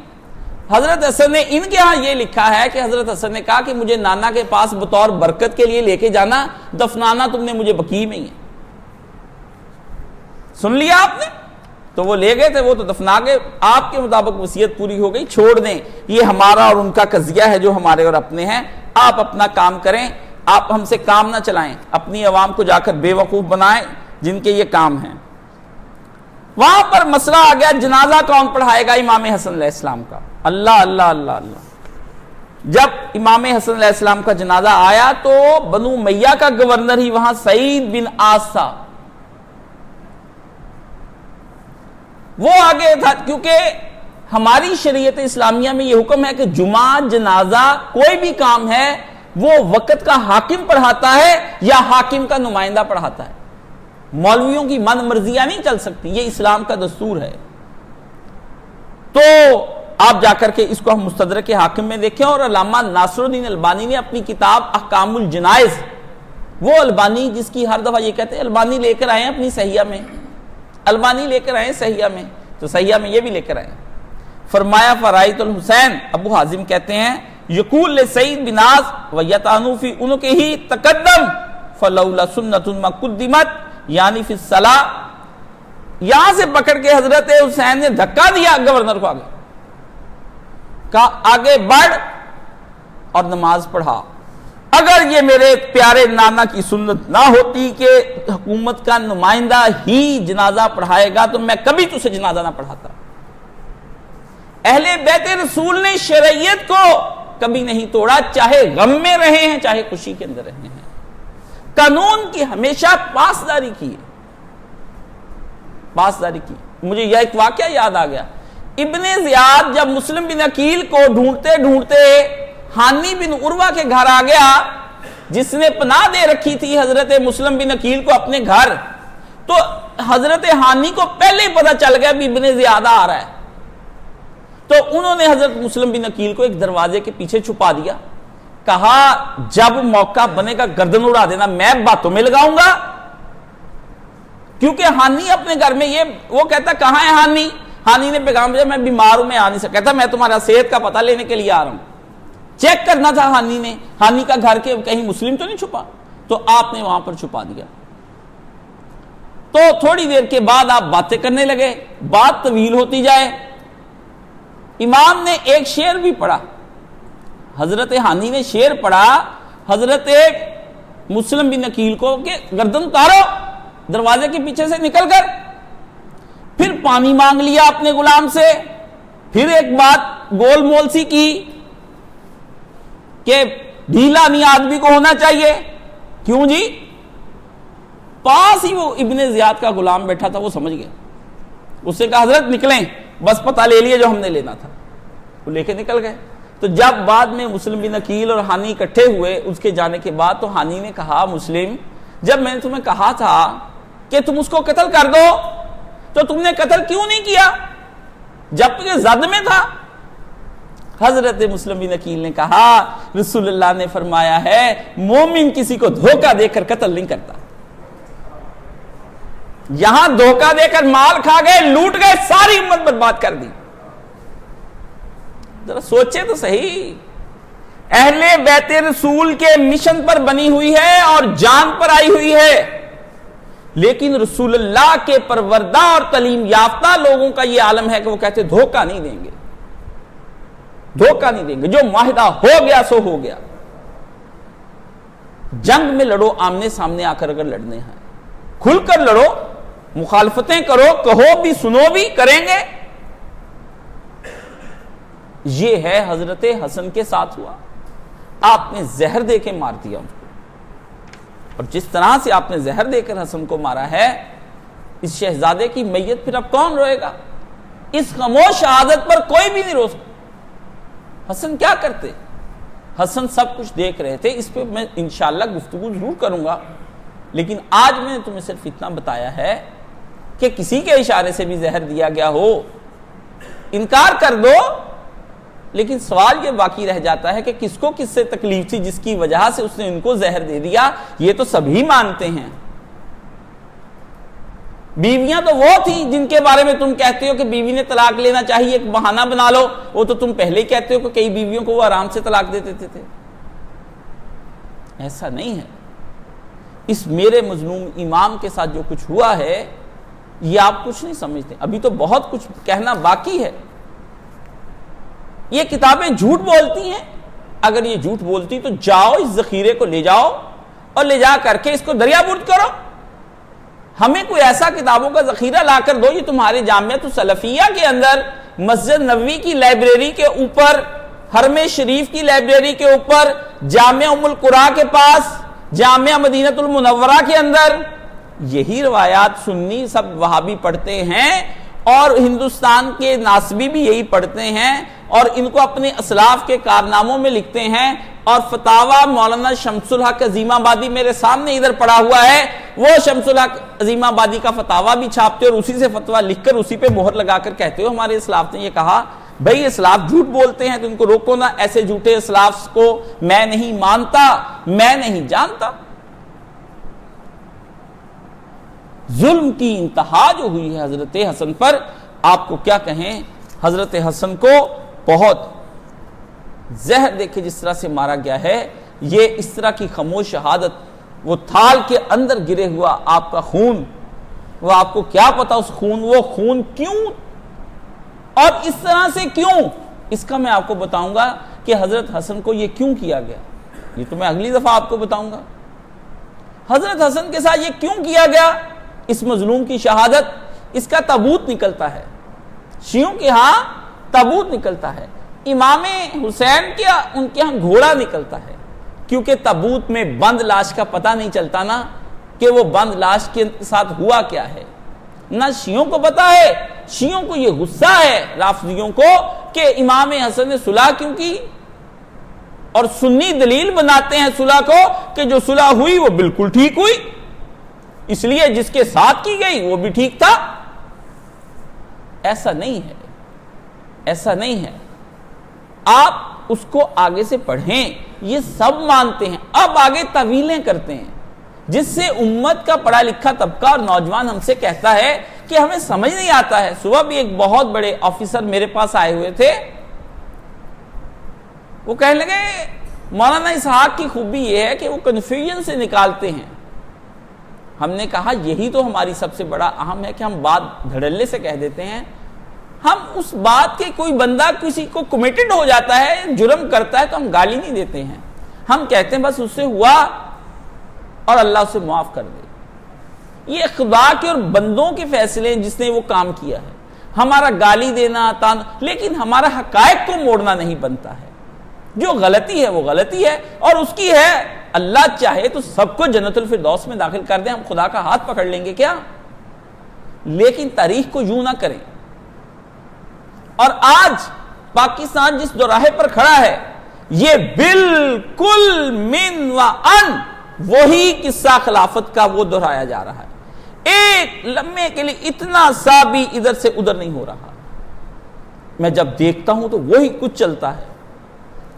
حضرت حسن نے ان کے ہاں یہ لکھا ہے کہ حضرت حسن نے کہا کہ مجھے نانا کے پاس بطور برکت کے لیے لے کے جانا، دفنانا تم نے مجھے بقیع میں ہی ہے۔ سن لیا آپ نے؟ تو وہ لے گئے تھے، وہ تو دفنا کے آپ کے مطابق وصیت پوری ہو گئی، چھوڑ دیں، یہ ہمارا اور ان کا قضیہ ہے جو ہمارے اور اپنے ہیں، آپ اپنا کام کریں، آپ ہم سے کام نہ چلائیں، اپنی عوام کو جا کر بے وقوف بنائیں جن کے یہ کام ہیں۔ وہاں پر مسئلہ آ گیا جنازہ کون پڑھائے گا امام حسن علیہ السلام کا۔ اللہ اللہ اللہ اللہ، جب امام حسن علیہ السلام کا جنازہ آیا تو بنو امیہ کا گورنر ہی وہاں سعید بن عاص تھا، وہ آگے تھا، کیونکہ ہماری شریعت اسلامیہ میں یہ حکم ہے کہ جمعہ جنازہ کوئی بھی کام ہے وہ وقت کا حاکم پڑھاتا ہے یا حاکم کا نمائندہ پڑھاتا ہے، مولویوں کی من مرضیاں نہیں چل سکتی، یہ اسلام کا دستور ہے۔ تو آپ جا کر کے اس کو ہم مستدرک حاکم میں دیکھیں، اور علامہ ناصر الدین البانی نے اپنی کتاب احکام الجنائز، وہ البانی جس کی ہر دفعہ یہ کہتے ہیں البانی لے کر آئے ہیں اپنی صحیحہ میں، البانی لے کر آئے صحیحہ میں، تو صحیحہ میں یہ بھی لے کر آئے، فرمایا فرائت الحسین، ابو حازم کہتے ہیں یقول لسعید بن عاص ویتانو فی انکہ ہی تقدم فلولا سنت ما قدمت، یعنی فی الصلاۃ، یہاں سے پکڑ کے حضرت حسین نے دھکا دیا گورنر کو، آگے کہا آگے بڑھ اور نماز پڑھا، اگر یہ میرے پیارے نانا کی سنت نہ ہوتی کہ حکومت کا نمائندہ ہی جنازہ پڑھائے گا تو میں کبھی تجھے جنازہ نہ پڑھاتا۔ اہل بیت رسول نے شریعت کو کبھی نہیں توڑا، چاہے غم میں رہے ہیں چاہے خوشی کے اندر رہے ہیں، قانون کی ہمیشہ پاسداری کی ہے، پاسداری کی۔ مجھے یہ ایک واقعہ یاد آ گیا، ابن زیاد جب مسلم بن عقیل کو ڈھونڈتے ڈھونڈتے حانی بن عروہ کے گھر آ گیا، جس نے پناہ دے رکھی تھی حضرت مسلم بن عقیل کو اپنے گھر، تو حضرت حانی کو پہلے ہی پتہ چل گیا بھی ابن زیادہ آ رہا ہے، تو انہوں نے حضرت مسلم بن عقیل کو ایک دروازے کے پیچھے چھپا دیا، کہا جب موقع بنے گا گردن اڑا دینا، میں باتوں میں لگاؤں گا، کیونکہ حانی اپنے گھر میں یہ وہ کہتا کہاں ہے حانی، حانی نے پیغام بھیجا میں بیمار ہوں میں آ نہیں سکتا، کہتا میں تمہارا صحت کا پتہ لینے کے لیے آ رہا ہوں، چیک کرنا تھا حانی نے، حانی کا گھر کے کہیں مسلم تو نہیں چھپا، تو آپ نے وہاں پر چھپا دیا۔ تو تھوڑی دیر کے بعد آپ باتیں کرنے لگے، بات طویل ہوتی جائے، امام نے ایک شعر بھی پڑھا، حضرت حانی نے شعر پڑھا حضرت مسلم بن عقیل کو کہ گردن اتارو دروازے کے پیچھے سے نکل کر، پھر پانی مانگ لیا اپنے غلام سے، پھر ایک بات گول مول سی کی کہ ڈھیلا نہیں آدمی کو ہونا چاہیے، کیوں جی؟ پاس ہی وہ ابن زیاد کا غلام بیٹھا تھا، وہ سمجھ گیا، اس سے کہا حضرت نکلیں، بس پتہ لے لیے جو ہم نے لینا تھا، وہ لے کے نکل گئے۔ تو جب بعد میں مسلم بن عقیل اور حانی اکٹھے ہوئے اس کے جانے کے بعد، تو حانی نے کہا مسلم جب میں نے تمہیں کہا تھا کہ تم اس کو قتل کر دو تو تم نے قتل کیوں نہیں کیا جب کہ زد میں تھا؟ حضرت مسلم بن عقیل نے کہا رسول اللہ نے فرمایا ہے مومن کسی کو دھوکہ دے کر قتل نہیں کرتا، یہاں دھوکہ دے کر مال کھا گئے، لوٹ گئے، ساری امت برباد کر دی۔ ذرا سوچے تو صحیح، اہل بیت رسول کے مشن پر بنی ہوئی ہے اور جان پر آئی ہوئی ہے، لیکن رسول اللہ کے پروردہ اور تعلیم یافتہ لوگوں کا یہ عالم ہے کہ وہ کہتے دھوکہ نہیں دیں گے، دھوکہ نہیں دیں گے، جو معاہدہ ہو گیا سو ہو گیا۔ جنگ میں لڑو، آمنے سامنے آ کر اگر لڑنے ہیں کھل کر لڑو، مخالفتیں کرو، کہو بھی سنو بھی، کریں گے۔ یہ ہے حضرت حسن کے ساتھ ہوا، آپ نے زہر دے کے مار دیا ان کو، اور جس طرح سے آپ نے زہر دے کر حسن کو مارا ہے، اس شہزادے کی میت پھر اب کون روئے گا؟ اس خاموش شہادت پر کوئی بھی نہیں رو سکتا۔ حسن کیا کرتے؟ حسن سب کچھ دیکھ رہے تھے، اس پہ میں انشاءاللہ گفتگو ضرور کروں گا، لیکن آج میں نے تمہیں صرف اتنا بتایا ہے کہ کسی کے اشارے سے بھی زہر دیا گیا ہو، انکار کر دو، لیکن سوال یہ باقی رہ جاتا ہے کہ کس کو کس سے تکلیف تھی جس کی وجہ سے اس نے ان کو زہر دے دیا۔ یہ تو سبھی مانتے ہیں۔ بیویاں تو وہ تھیں جن کے بارے میں تم کہتے ہو کہ بیوی نے طلاق لینا چاہیے، ایک بہانہ بنا لو، وہ تو تم پہلے ہی کہتے ہو کہ کئی بیویوں کو وہ آرام سے طلاق دے دیتے تھے۔ ایسا نہیں ہے۔ اس میرے مظلوم امام کے ساتھ جو کچھ ہوا ہے یہ آپ کچھ نہیں سمجھتے، ابھی تو بہت کچھ کہنا باقی ہے۔ یہ کتابیں جھوٹ بولتی ہیں، اگر یہ جھوٹ بولتی تو جاؤ اس ذخیرے کو لے جاؤ اور لے جا کر کے اس کو دریا برد کرو، ہمیں کوئی ایسا کتابوں کا ذخیرہ لا کر دو۔ یہ تمہارے جامعہ السلفیہ کے اندر مسجد نبوی کی لائبریری کے اوپر، حرم شریف کی لائبریری کے اوپر، جامعہ ام القریٰ کے پاس، جامعہ مدینہ المنورہ کے اندر یہی روایات سنی سب وہابی پڑھتے ہیں، اور ہندوستان کے ناسبی بھی یہی پڑھتے ہیں، اور ان کو اپنے اسلاف کے کارناموں میں لکھتے ہیں، اور فتاوی مولانا شمس الحق عظیم آبادی میرے سامنے ادھر پڑا ہوا ہے، وہ شمس الحق عظیم آبادی کا فتاوی بھی چھاپتے اور اسی سے فتویٰ لکھ کر اسی پہ مہر لگا کر کہتے ہو ہمارے اسلاف نے یہ کہا۔ بھئی اسلاف جھوٹ بولتے ہیں تو ان کو روکو نا، ایسے جھوٹے اسلاف کو میں نہیں مانتا، میں نہیں جانتا۔ ظلم کی انتہا جو ہوئی ہے حضرت حسن پر، آپ کو کیا کہیں، حضرت حسن کو بہت زہر دے کے جس طرح سے مارا گیا ہے، یہ اس طرح کی خاموش شہادت، وہ تھال کے اندر گرے ہوا آپ کا خون، وہ آپ کو کیا پتا اس خون، وہ خون کیوں اور اس طرح سے کیوں، اس کا میں آپ کو بتاؤں گا کہ حضرت حسن کو یہ کیوں کیا گیا، یہ تو میں اگلی دفعہ آپ کو بتاؤں گا۔ حضرت حسن کے ساتھ یہ کیوں کیا گیا، اس مظلوم کی شہادت، اس کا تابوت نکلتا ہے، شیعوں کے ہاں تابوت نکلتا ہے، امام حسین کیا ان کے ہاں گھوڑا نکلتا ہے، کیونکہ تابوت میں بند لاش کا پتہ نہیں چلتا نا کہ وہ بند لاش کے ساتھ ہوا کیا ہے، نہ شیعوں کو پتا ہے۔ شیعوں کو یہ غصہ ہے رافضیوں کو کہ امام حسن نے صلح کیوں کی، اور سنی دلیل بناتے ہیں صلح کو کہ جو صلح ہوئی وہ بالکل ٹھیک ہوئی، اس لیے جس کے ساتھ کی گئی وہ بھی ٹھیک تھا۔ ایسا نہیں ہے، ایسا نہیں ہے۔ آپ اس کو آگے سے پڑھیں، یہ سب مانتے ہیں، اب آگے طویلیں کرتے ہیں، جس سے امت کا پڑھا لکھا طبقہ اور نوجوان ہم سے کہتا ہے کہ ہمیں سمجھ نہیں آتا ہے۔ صبح بھی ایک بہت بڑے آفیسر میرے پاس آئے ہوئے تھے، وہ کہنے لگے مولانا اسحاق کی خوبی یہ ہے کہ وہ کنفیوژن سے نکالتے ہیں۔ ہم نے کہا یہی تو ہماری سب سے بڑا اہم ہے کہ ہم بات دھڑلے سے کہہ دیتے ہیں، ہم اس بات کے کوئی بندہ کسی کو کمیٹڈ ہو جاتا ہے، جرم کرتا ہے تو ہم گالی نہیں دیتے ہیں، ہم کہتے ہیں بس اس سے ہوا اور اللہ اسے معاف کر دے۔ یہ خدا کے اور بندوں کے فیصلے ہیں جس نے وہ کام کیا ہے، ہمارا گالی دینا لیکن ہمارا حقائق کو موڑنا نہیں بنتا ہے۔ جو غلطی ہے وہ غلطی ہے اور اس کی ہے، اللہ چاہے تو سب کو جنت الفردوس میں داخل کر دیں، ہم خدا کا ہاتھ پکڑ لیں گے کیا؟ لیکن تاریخ کو یوں نہ کریں۔ اور آج پاکستان جس دوراہے پر کھڑا ہے یہ بالکل من و ان وہی قصہ خلافت کا وہ دہرایا جا رہا ہے، ایک لمحے کے لیے اتنا سا بھی ادھر سے ادھر نہیں ہو رہا۔ میں جب دیکھتا ہوں تو وہی کچھ چلتا ہے۔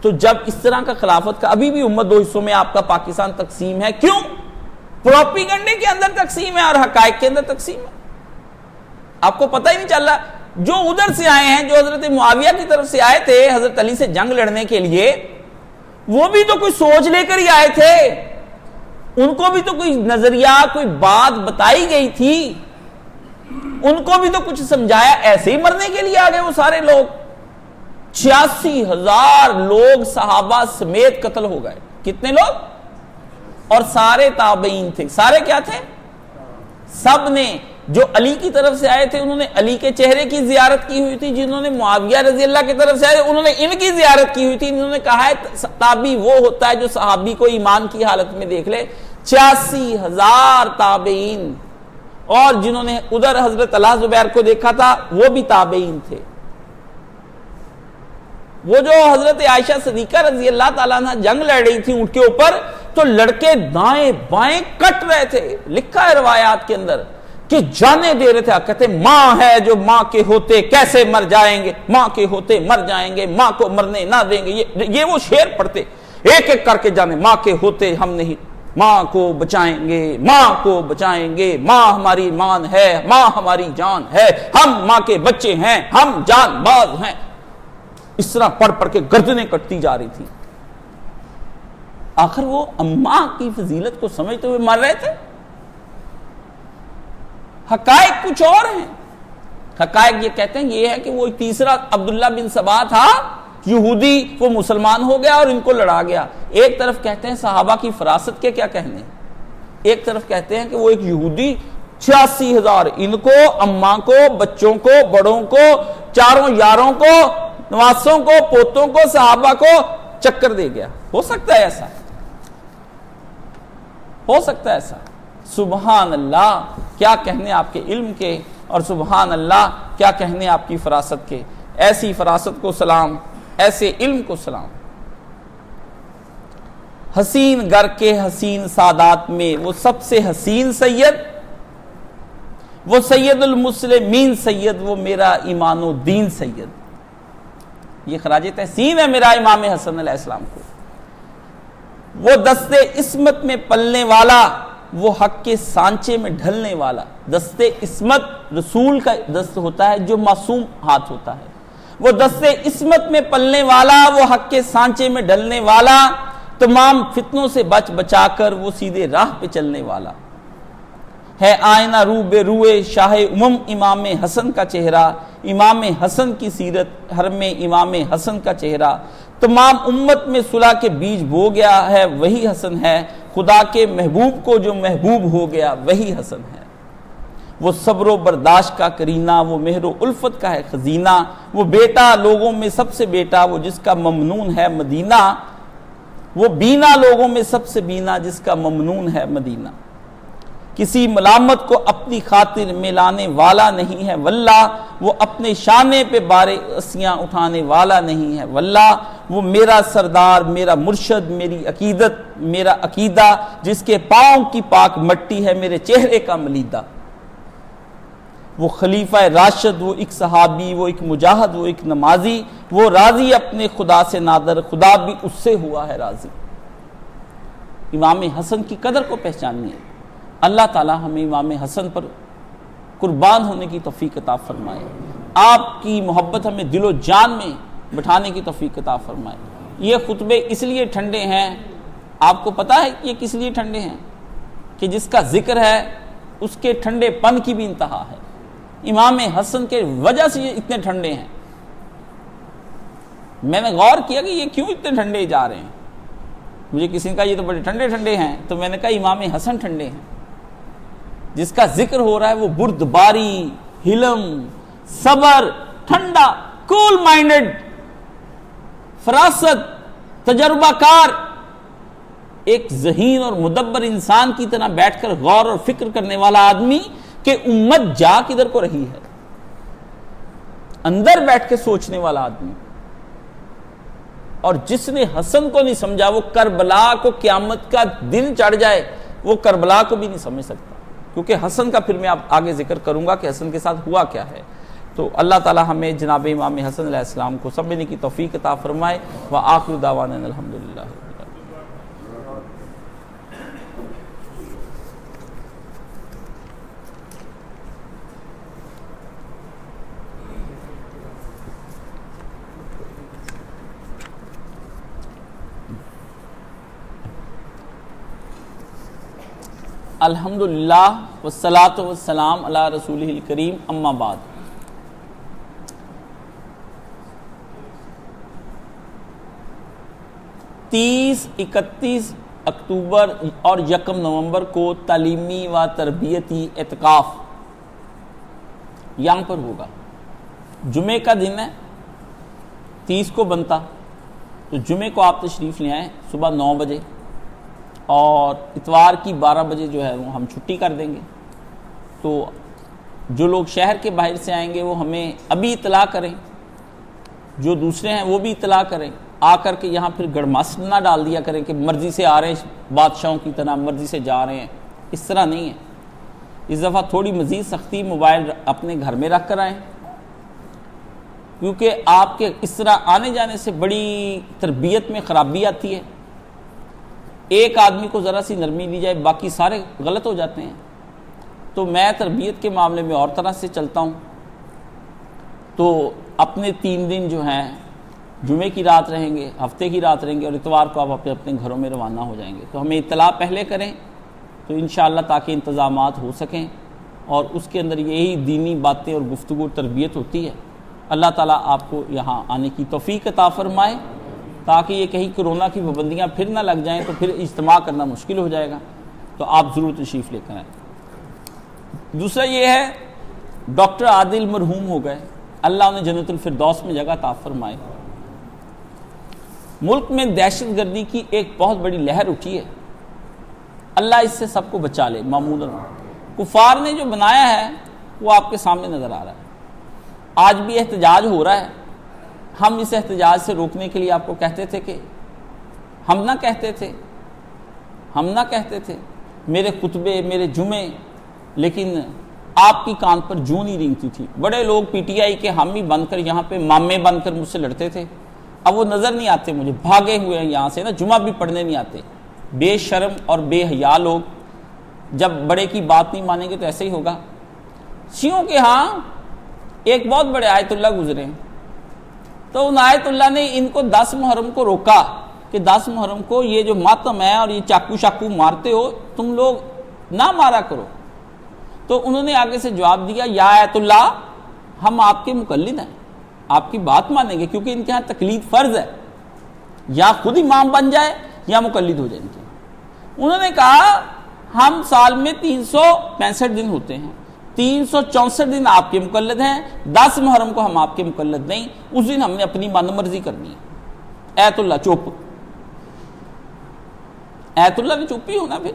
تو جب اس طرح کا خلافت کا ابھی بھی امت دو حصوں میں آپ کا پاکستان تقسیم ہے، کیوں؟ پروپیگنڈے کے اندر تقسیم ہے اور حقائق کے اندر تقسیم ہے۔ آپ کو پتہ ہی نہیں چل رہا، جو ادھر سے آئے ہیں، جو حضرت معاویہ کی طرف سے آئے تھے حضرت علی سے جنگ لڑنے کے لیے، وہ بھی تو کوئی سوچ لے کر ہی آئے تھے، ان کو بھی تو کوئی نظریہ، کوئی بات بتائی گئی تھی، ان کو بھی تو کچھ سمجھایا، ایسے ہی مرنے کے لیے آ گئے وہ سارے لوگ؟ 86,000 لوگ صحابہ سمیت قتل ہو گئے۔ کتنے لوگ؟ اور سارے تابعین تھے۔ سارے کیا تھے؟ سب نے، جو علی کی طرف سے آئے تھے انہوں نے علی کے چہرے کی زیارت کی ہوئی تھی، جنہوں نے معاویہ رضی اللہ کی طرف سے آئے انہوں نے ان کی زیارت کی ہوئی تھی۔ انہوں نے کہا ہے تابعی وہ ہوتا ہے جو صحابی کو ایمان کی حالت میں دیکھ لے۔ 86,000 تابعین، اور جنہوں نے ادھر حضرت طلحہ زبیر کو دیکھا تھا وہ بھی تابعین تھے۔ وہ جو حضرت عائشہ صدیقہ رضی اللہ تعالیٰ عنہ جنگ لڑ رہی تھی اونٹ کے اوپر، تو لڑکے دائیں بائیں کٹ رہے تھے، لکھا ہے روایات کے اندر کہ جانے دے رہے تھے، کہتے ماں ہے جو ماں کے ہوتے کیسے مر جائیں گے، ماں کے ہوتے مر جائیں گے، ماں کو مرنے نہ دیں گے، یہ وہ شعر پڑھتے ایک ایک کر کے، جانے ماں کے ہوتے ہم نہیں، ماں کو بچائیں گے، ماں کو بچائیں گے، ماں ہماری مان ہے، ماں ہماری جان ہے، ہم ماں کے بچے ہیں، ہم جان باز ہیں۔ اس طرح پڑھ پڑھ کے گردنیں کٹتی جا رہی تھی۔ آخر وہ اماں کی فضیلت کو سمجھتے ہوئے مر رہے تھے۔ حقائق کچھ اور ہیں۔ حقائق یہ کہتے ہیں یہ ہے کہ وہ تیسرا عبداللہ بن سبا تھا یہودی، وہ مسلمان ہو گیا اور ان کو لڑا گیا۔ ایک طرف کہتے ہیں صحابہ کی فراست کے کیا کہنے، ایک طرف کہتے ہیں کہ وہ ایک یہودی 86,000 ان کو، اماں کو، بچوں کو، بڑوں کو، چاروں یاروں کو، نواسوں کو، پوتوں کو، صحابہ کو چکر دے گیا۔ ہو سکتا ہے ایسا، ہو سکتا ہے ایسا۔ سبحان اللہ، کیا کہنے آپ کے علم کے، اور سبحان اللہ کیا کہنے آپ کی فراست کے۔ ایسی فراست کو سلام، ایسے علم کو سلام۔ حسین گھر کے حسین سادات میں وہ سب سے حسین سید، وہ سید المسلمین سید، وہ میرا ایمان و دین سید۔ یہ خراج تحسین ہے میرا امام حسن علیہ السلام کو۔ وہ دستے عصمت میں پلنے والا، وہ حق کے سانچے میں ڈھلنے والا۔ دستے عصمت رسول کا دست ہوتا ہے جو معصوم ہاتھ ہوتا ہے۔ وہ دستے عصمت میں پلنے والا، وہ حق کے سانچے میں ڈھلنے والا، تمام فتنوں سے بچ بچا کر وہ سیدھے راہ پہ چلنے والا ہے۔ آئینہ رو بے روئے شاہ امم امام حسن کا چہرہ، امام حسن کی سیرت ہر میں امام حسن کا چہرہ۔ تمام امت میں صلح کے بیج بو گیا ہے، وہی حسن ہے۔ خدا کے محبوب کو جو محبوب ہو گیا وہی حسن ہے۔ وہ صبر و برداشت کا کرینہ، وہ مہر و الفت کا ہے خزینہ۔ وہ بیٹا لوگوں میں سب سے بیٹا، وہ جس کا ممنون ہے مدینہ۔ وہ بینا لوگوں میں سب سے بینا، جس کا ممنون ہے مدینہ۔ کسی ملامت کو اپنی خاطر میں لانے والا نہیں ہے واللہ، وہ اپنے شانے پہ بارے اسیاں اٹھانے والا نہیں ہے واللہ۔ وہ میرا سردار، میرا مرشد، میری عقیدت، میرا عقیدہ، جس کے پاؤں کی پاک مٹی ہے میرے چہرے کا ملیدہ۔ وہ خلیفہ راشد، وہ ایک صحابی، وہ ایک مجاہد، وہ ایک نمازی، وہ راضی اپنے خدا سے نادر، خدا بھی اس سے ہوا ہے راضی۔ امام حسن کی قدر کو پہچانیے۔ اللہ تعالی ہمیں امام حسن پر قربان ہونے کی توفیق عطا فرمائے۔ آپ کی محبت ہمیں دل و جان میں بٹھانے کی توفیق عطا فرمائے۔ یہ خطبے اس لیے ٹھنڈے ہیں، آپ کو پتہ ہے یہ کس لیے ٹھنڈے ہیں؟ کہ جس کا ذکر ہے اس کے ٹھنڈے پن کی بھی انتہا ہے۔ امام حسن کے وجہ سے یہ اتنے ٹھنڈے ہیں۔ میں نے غور کیا کہ یہ کیوں اتنے ٹھنڈے جا رہے ہیں۔ مجھے کسی نے کہا یہ تو بڑے ٹھنڈے ٹھنڈے ہیں، تو میں نے کہا امام حسن ٹھنڈے ہیں۔ جس کا ذکر ہو رہا ہے وہ بردباری، حلم، صبر، ٹھنڈا، کول مائنڈڈ، فراست، تجربہ کار، ایک ذہین اور مدبر انسان کی طرح بیٹھ کر غور اور فکر کرنے والا آدمی کہ امت جا کدھر کو رہی ہے، اندر بیٹھ کے سوچنے والا آدمی۔ اور جس نے حسن کو نہیں سمجھا وہ کربلا کو قیامت کا دن چڑھ جائے وہ کربلا کو بھی نہیں سمجھ سکتا، کیونکہ حسن کا پھر میں آگے ذکر کروں گا کہ حسن کے ساتھ ہوا کیا ہے۔ تو اللہ تعالی ہمیں جناب امام حسن علیہ السلام کو سمجھنے کی توفیق عطا فرمائے۔ وآخر دعوانا الحمدللہ۔ الحمدللہ والصلاۃ والسلام علی رسولہ الکریم، اما بعد۔ 30، 31 اکتوبر اور 1 نومبر کو تعلیمی و تربیتی اعتکاف یہاں پر ہوگا۔ جمعہ کا دن ہے، 30 کو بنتا، تو جمعہ کو آپ تشریف لے آئیں صبح 9 بجے، اور اتوار کی 12 بجے جو ہے وہ ہم چھٹی کر دیں گے۔ تو جو لوگ شہر کے باہر سے آئیں گے وہ ہمیں ابھی اطلاع کریں، جو دوسرے ہیں وہ بھی اطلاع کریں، آ کر کے یہاں پھر گڑماسٹ نہ ڈال دیا کریں کہ مرضی سے آ رہے ہیں، بادشاہوں کی طرح مرضی سے جا رہے ہیں، اس طرح نہیں ہے۔ اس دفعہ تھوڑی مزید سختی، موبائل اپنے گھر میں رکھ کر آئیں، کیونکہ آپ کے اس طرح آنے جانے سے بڑی تربیت میں خرابی آتی ہے۔ ایک آدمی کو ذرا سی نرمی دی جائے، باقی سارے غلط ہو جاتے ہیں۔ تو میں تربیت کے معاملے میں اور طرح سے چلتا ہوں، تو اپنے 3 دن جو ہیں جمعے کی رات رہیں گے، ہفتے کی رات رہیں گے، اور اتوار کو آپ اپنے گھروں میں روانہ ہو جائیں گے۔ تو ہمیں اطلاع پہلے کریں تو انشاءاللہ تاکہ انتظامات ہو سکیں، اور اس کے اندر یہی دینی باتیں اور گفتگو اور تربیت ہوتی ہے۔ اللہ تعالیٰ آپ کو یہاں آنے کی توفیق عطا فرمائے، تاکہ یہ کہیں کرونا کی پابندیاں پھر نہ لگ جائیں تو پھر اجتماع کرنا مشکل ہو جائے گا۔ تو آپ ضرور تشریف لے کر آئیں۔ دوسرا یہ ہے، ڈاکٹر عادل مرحوم ہو گئے، اللہ انہیں جنت الفردوس میں جگہ عطا فرمائے۔ ملک میں دہشت گردی کی ایک بہت بڑی لہر اٹھی ہے، اللہ اس سے سب کو بچا لے۔ معمول کفار نے جو بنایا ہے وہ آپ کے سامنے نظر آ رہا ہے۔ آج بھی احتجاج ہو رہا ہے، ہم اس احتجاج سے روکنے کے لیے آپ کو کہتے تھے کہ ہم نہ کہتے تھے میرے خطبے، میرے جمعے، لیکن آپ کی کان پر جوں نہیں رینگتی تھی۔ بڑے لوگ پی ٹی آئی کے حامی بن کر یہاں پہ مامے بن کر مجھ سے لڑتے تھے، اب وہ نظر نہیں آتے مجھے، بھاگے ہوئے ہیں یہاں سے نا، جمعہ بھی پڑھنے نہیں آتے۔ بے شرم اور بے حیا لوگ جب بڑے کی بات نہیں مانیں گے تو ایسے ہی ہوگا۔ شیعوں کے ہاں ایک بہت بڑے آیت اللہ گزرے، تو ان آیت اللہ نے ان کو 10 محرم کو روکا کہ 10 محرم کو یہ جو ماتم ہے اور یہ چاقو شاقو مارتے ہو تم لوگ نہ مارا کرو۔ تو انہوں نے آگے سے جواب دیا، یا آیت اللہ ہم آپ کے مقلد ہیں، آپ کی بات مانیں گے، کیونکہ ان کے ہاں تقلید فرض ہے، یا خود امام بن جائے یا مقلد ہو جائیں گے۔ انہوں نے کہا ہم سال میں 365 دن ہوتے ہیں، 364 دن آپ کے مقلد ہیں، 10 محرم کو ہم آپ کے مقلد نہیں، اس دن ہم نے اپنی من مرضی کرنی ہے۔ ایت اللہ چپ، ایت اللہ نے چپ ہی ہونا پھر،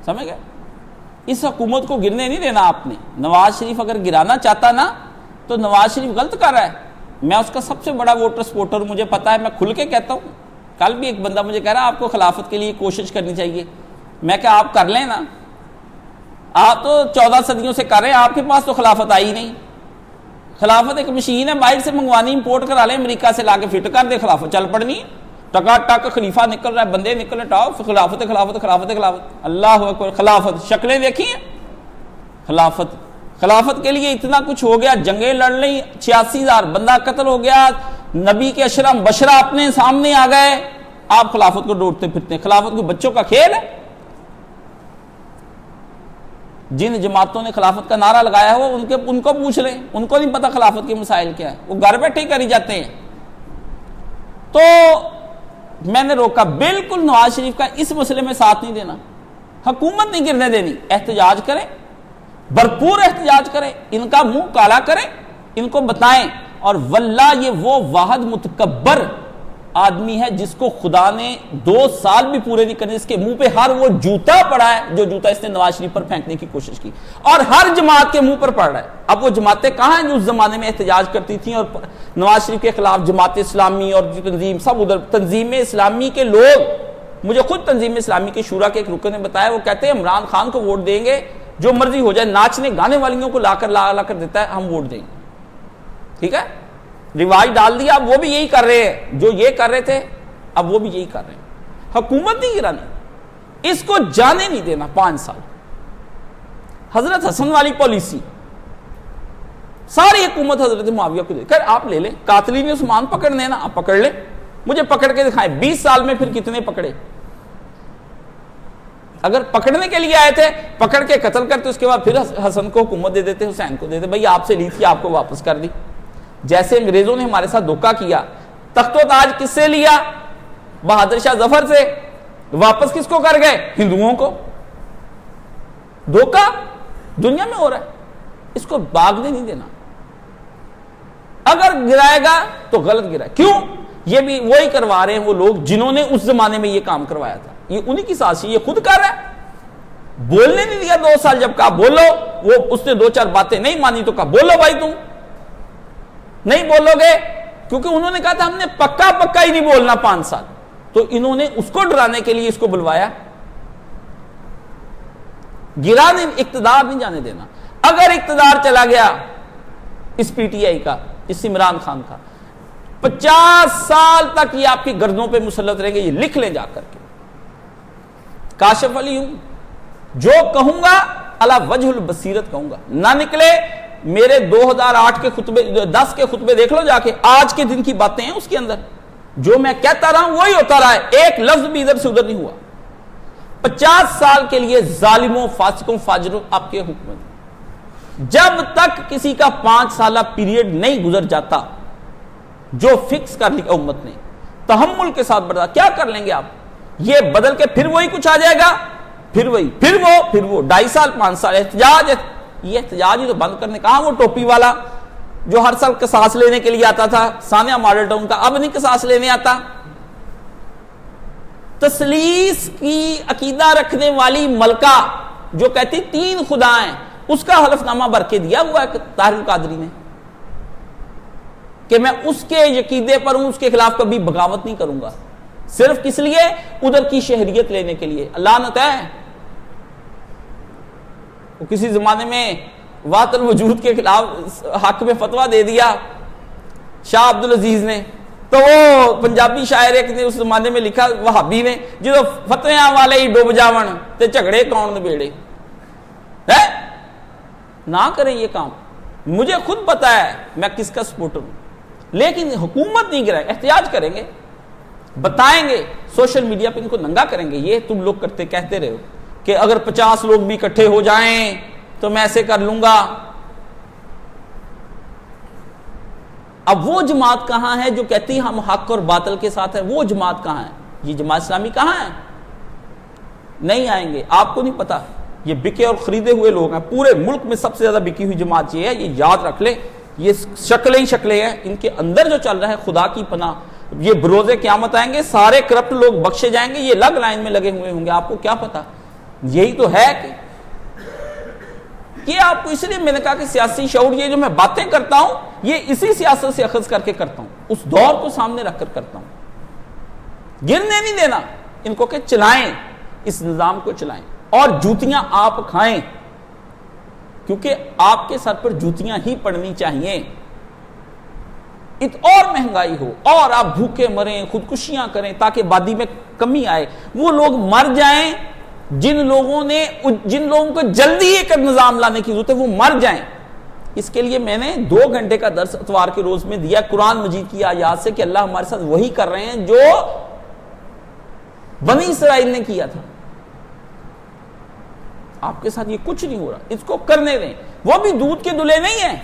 سمجھ گئے؟ اس حکومت کو گرنے نہیں دینا آپ نے۔ نواز شریف اگر گرانا چاہتا نا تو نواز شریف غلط کر رہا ہے، میں اس کا سب سے بڑا ووٹر سپورٹر، مجھے پتا ہے، میں کھل کے کہتا ہوں۔ کل بھی ایک بندہ مجھے کہہ رہا آپ کو خلافت کے لیے کوشش کرنی چاہیے، میں کہا آپ کر لیں نا، آپ تو 14 صدیوں سے کر رہے ہیں، آپ کے پاس تو خلافت آئی نہیں۔ خلافت ایک مشین ہے، باہر سے منگوانی، امپورٹ کرا لیں، امریکہ سے لا کے فٹ کر دے، خلافت چل پڑنی، ٹکا ٹک خلیفہ نکل رہا ہے، بندے نکل رہے، ٹاؤ خلافت خلافت خلافت خلافت، اللہ اکبر، خلافت شکلیں دیکھی ہیں، خلافت کے لیے اتنا کچھ ہو گیا، جنگیں لڑ لیں، 86,000 بندہ قتل ہو گیا، نبی کے اشرم بشرا اپنے سامنے آ گئے، آپ خلافت کو ڈوڑتے پھرتے ہیں۔ خلافت کو بچوں کا کھیل ہے؟ جن جماعتوں نے خلافت کا نعرہ لگایا ہو ان کو پوچھ لیں، ان کو نہیں پتا خلافت کے مسائل کیا ہے، وہ گھر بیٹھے ہی کری جاتے ہیں۔ تو میں نے روکا، بالکل نواز شریف کا اس مسئلے میں ساتھ نہیں دینا، حکومت نہیں گرنے دینی، احتجاج کریں، بھرپور احتجاج کریں، ان کا منہ کالا کریں، ان کو بتائیں۔ اور واللہ یہ وہ واحد متکبر آدمی ہے جس کو خدا نے 2 سال بھی پورے نہیں کرنے، اس کے منہ پہ ہر وہ جوتا پڑا ہے جو جوتا اس نے نواز شریف پر پھینکنے کی کوشش کی، اور ہر جماعت کے منہ پر پڑ رہا ہے۔ اب وہ جماعتیں کہاں ہیں جو اس زمانے میں احتجاج کرتی تھیں اور نواز شریف کے خلاف؟ جماعت اسلامی اور تنظیم سب ادھر، تنظیم اسلامی کے لوگ، مجھے خود تنظیم اسلامی کے شورا کے ایک رکن نے بتایا، وہ کہتے ہیں عمران خان کو ووٹ دیں گے، جو مرضی ہو جائے، ناچنے گانے والیوں کو لا کر دیتا ہے، ہم ووٹ دیں گے، ٹھیک ہے؟ رواج ڈال دیا، اب وہ بھی یہی کر رہے ہیں، جو یہ کر رہے تھے اب وہ بھی یہی کر رہے ہیں۔ حکومت نہیں گرانی، اس کو جانے نہیں دینا 5 سال۔ حضرت حسن والی پالیسی ساری حکومت حضرت معاویہ کو دے کر آپ لے لیں، قاتلین عثمان پکڑنے نا، آپ پکڑ لیں، مجھے پکڑ کے دکھائیں 20 سال میں پھر کتنے پکڑے۔ اگر پکڑنے کے لیے آئے تھے پکڑ کے قتل کرتے, اس کے بعد پھر حسن کو حکومت دے دیتے, حسین کو دیتے, بھائی آپ سے لی تھی آپ کو واپس کر دی. جیسے انگریزوں نے ہمارے ساتھ دھوکہ کیا, تخت و تاج کس سے لیا؟ بہادر شاہ ظفر سے. واپس کس کو کر گئے؟ ہندوؤں کو. دھوکہ دنیا میں ہو رہا ہے, اس کو بھاگنے نہیں دینا. اگر گرائے گا تو غلط گرائے. کیوں؟ یہ بھی وہی کروا رہے ہیں وہ لوگ جنہوں نے اس زمانے میں یہ کام کروایا تھا. یہ انہی کی سازش, یہ خود کر رہا ہے. بولنے نہیں دیا 2 سال, جب کہا بولو, وہ اس نے 2-4 باتیں نہیں مانی تو کہا بولو بھائی, تم نہیں بولو گے, کیونکہ انہوں نے کہا تھا ہم نے پکا ہی نہیں بولنا 5 سال. تو انہوں نے اس کو ڈرانے کے لیے اس کو بلوایا. گرا نہیں, اقتدار نہیں جانے دینا. اگر اقتدار چلا گیا اس پی ٹی آئی کا, اس عمران خان کا, 50 سال تک یہ آپ کی گردنوں پہ مسلط رہیں گے. یہ لکھ لیں جا کر کے. کاشف علی ہوں, جو کہوں گا علی وجہ البصیرت کہوں گا. نہ نکلے میرے 2008 کے خطبے, 10 کے خطبے دیکھ لو جا کے, آج کے دن کی باتیں ہیں اس کے اندر. جو میں کہتا رہا ہوں وہی ہوتا رہا ہے, ایک لفظ بھی ادھر سے ادھر نہیں ہوا. 50 سال کے لیے ظالموں, فاسقوں, فاجروں آپ کے حکم. جب تک کسی کا 5 سالہ پیریڈ نہیں گزر جاتا جو فکس کر لیا امت نے, تحمل کے ساتھ برداشت, کیا کر لیں گے آپ؟ یہ بدل کے پھر وہی کچھ آ جائے گا, پھر وہی, پھر وہ 2.5 سال 5 سال احتجاج. یہ احتجاج ہی تو بند کرنے. کہاں وہ ٹوپی والا جو ہر سال قصاص لینے کے لیے آتا تھا ثانیہ ماڈل ٹاؤن کا, اب نہیں قصاص لینے آتا. تثلیث کی عقیدہ رکھنے والی ملکہ جو کہتی 3 خدا ہیں, اس کا حلف نامہ بھر کے دیا ہوا ہے طاہر القادری نے کہ میں اس کے عقیدے پر ہوں, اس کے خلاف کبھی بغاوت نہیں کروں گا. صرف کس لیے؟ ادھر کی شہریت لینے کے لیے. لعنت ہے. وہ کسی زمانے میں وحدت الوجود کے خلاف حق میں فتویٰ دے دیا شاہ عبدالعزیز نے, تو وہ پنجابی شاعر ایک نے اس زمانے میں لکھا وہابی نے, جدو فتویاں والے ہی ڈوب جاون تے جھگڑے کون نبیڑے. نہ کریں یہ کام. مجھے خود پتا ہے میں کس کا سپورٹر ہوں, لیکن حکومت نہیں گرائے. احتجاج کریں گے, بتائیں گے, سوشل میڈیا پہ ان کو ننگا کریں گے. یہ تم لوگ کہتے رہے ہو کہ اگر 50 لوگ بھی اکٹھے ہو جائیں تو میں ایسے کر لوں گا. اب وہ جماعت کہاں ہے جو کہتی ہم حق اور باطل کے ساتھ ہے؟ وہ جماعت کہاں ہے؟ یہ جماعت اسلامی کہاں ہے؟ نہیں آئیں گے. آپ کو نہیں پتا, یہ بکے اور خریدے ہوئے لوگ ہیں. پورے ملک میں سب سے زیادہ بکی ہوئی جماعت یہ ہے, یہ یاد رکھ لیں. یہ شکلیں ہی شکلیں ہیں, ان کے اندر جو چل رہا ہے خدا کی پناہ. یہ بروز قیامت آئیں گے, سارے کرپٹ لوگ بخشے جائیں گے, یہ الگ لائن میں لگے ہوئے ہوں گے. آپ کو کیا پتا؟ یہی تو ہے کہ آپ کو, اس لیے میں نے کہا کہ سیاسی شعور, یہ جو میں باتیں کرتا ہوں یہ اسی سیاست سے اخذ کر کے کرتا ہوں, اس دور کو سامنے رکھ کر کرتا ہوں. گرنے نہیں دینا ان کو کہ چلائیں, اس نظام کو چلائیں اور جوتیاں آپ کھائیں, کیونکہ آپ کے سر پر جوتیاں ہی پڑنی چاہیے. اور مہنگائی ہو اور آپ بھوکے مریں, خودکشیاں کریں تاکہ آبادی میں کمی آئے. وہ لوگ مر جائیں جن لوگوں کو جلدی ایک نظام لانے کی ضرورت ہے, وہ مر جائیں. اس کے لیے میں نے 2 گھنٹے کا درس اتوار کے روز میں دیا قرآن مجید کی آیات سے کہ اللہ ہمارے ساتھ وہی کر رہے ہیں جو بنی اسرائیل نے کیا تھا. آپ کے ساتھ یہ کچھ نہیں ہو رہا, اس کو کرنے دیں. وہ بھی دودھ کے دلے نہیں ہیں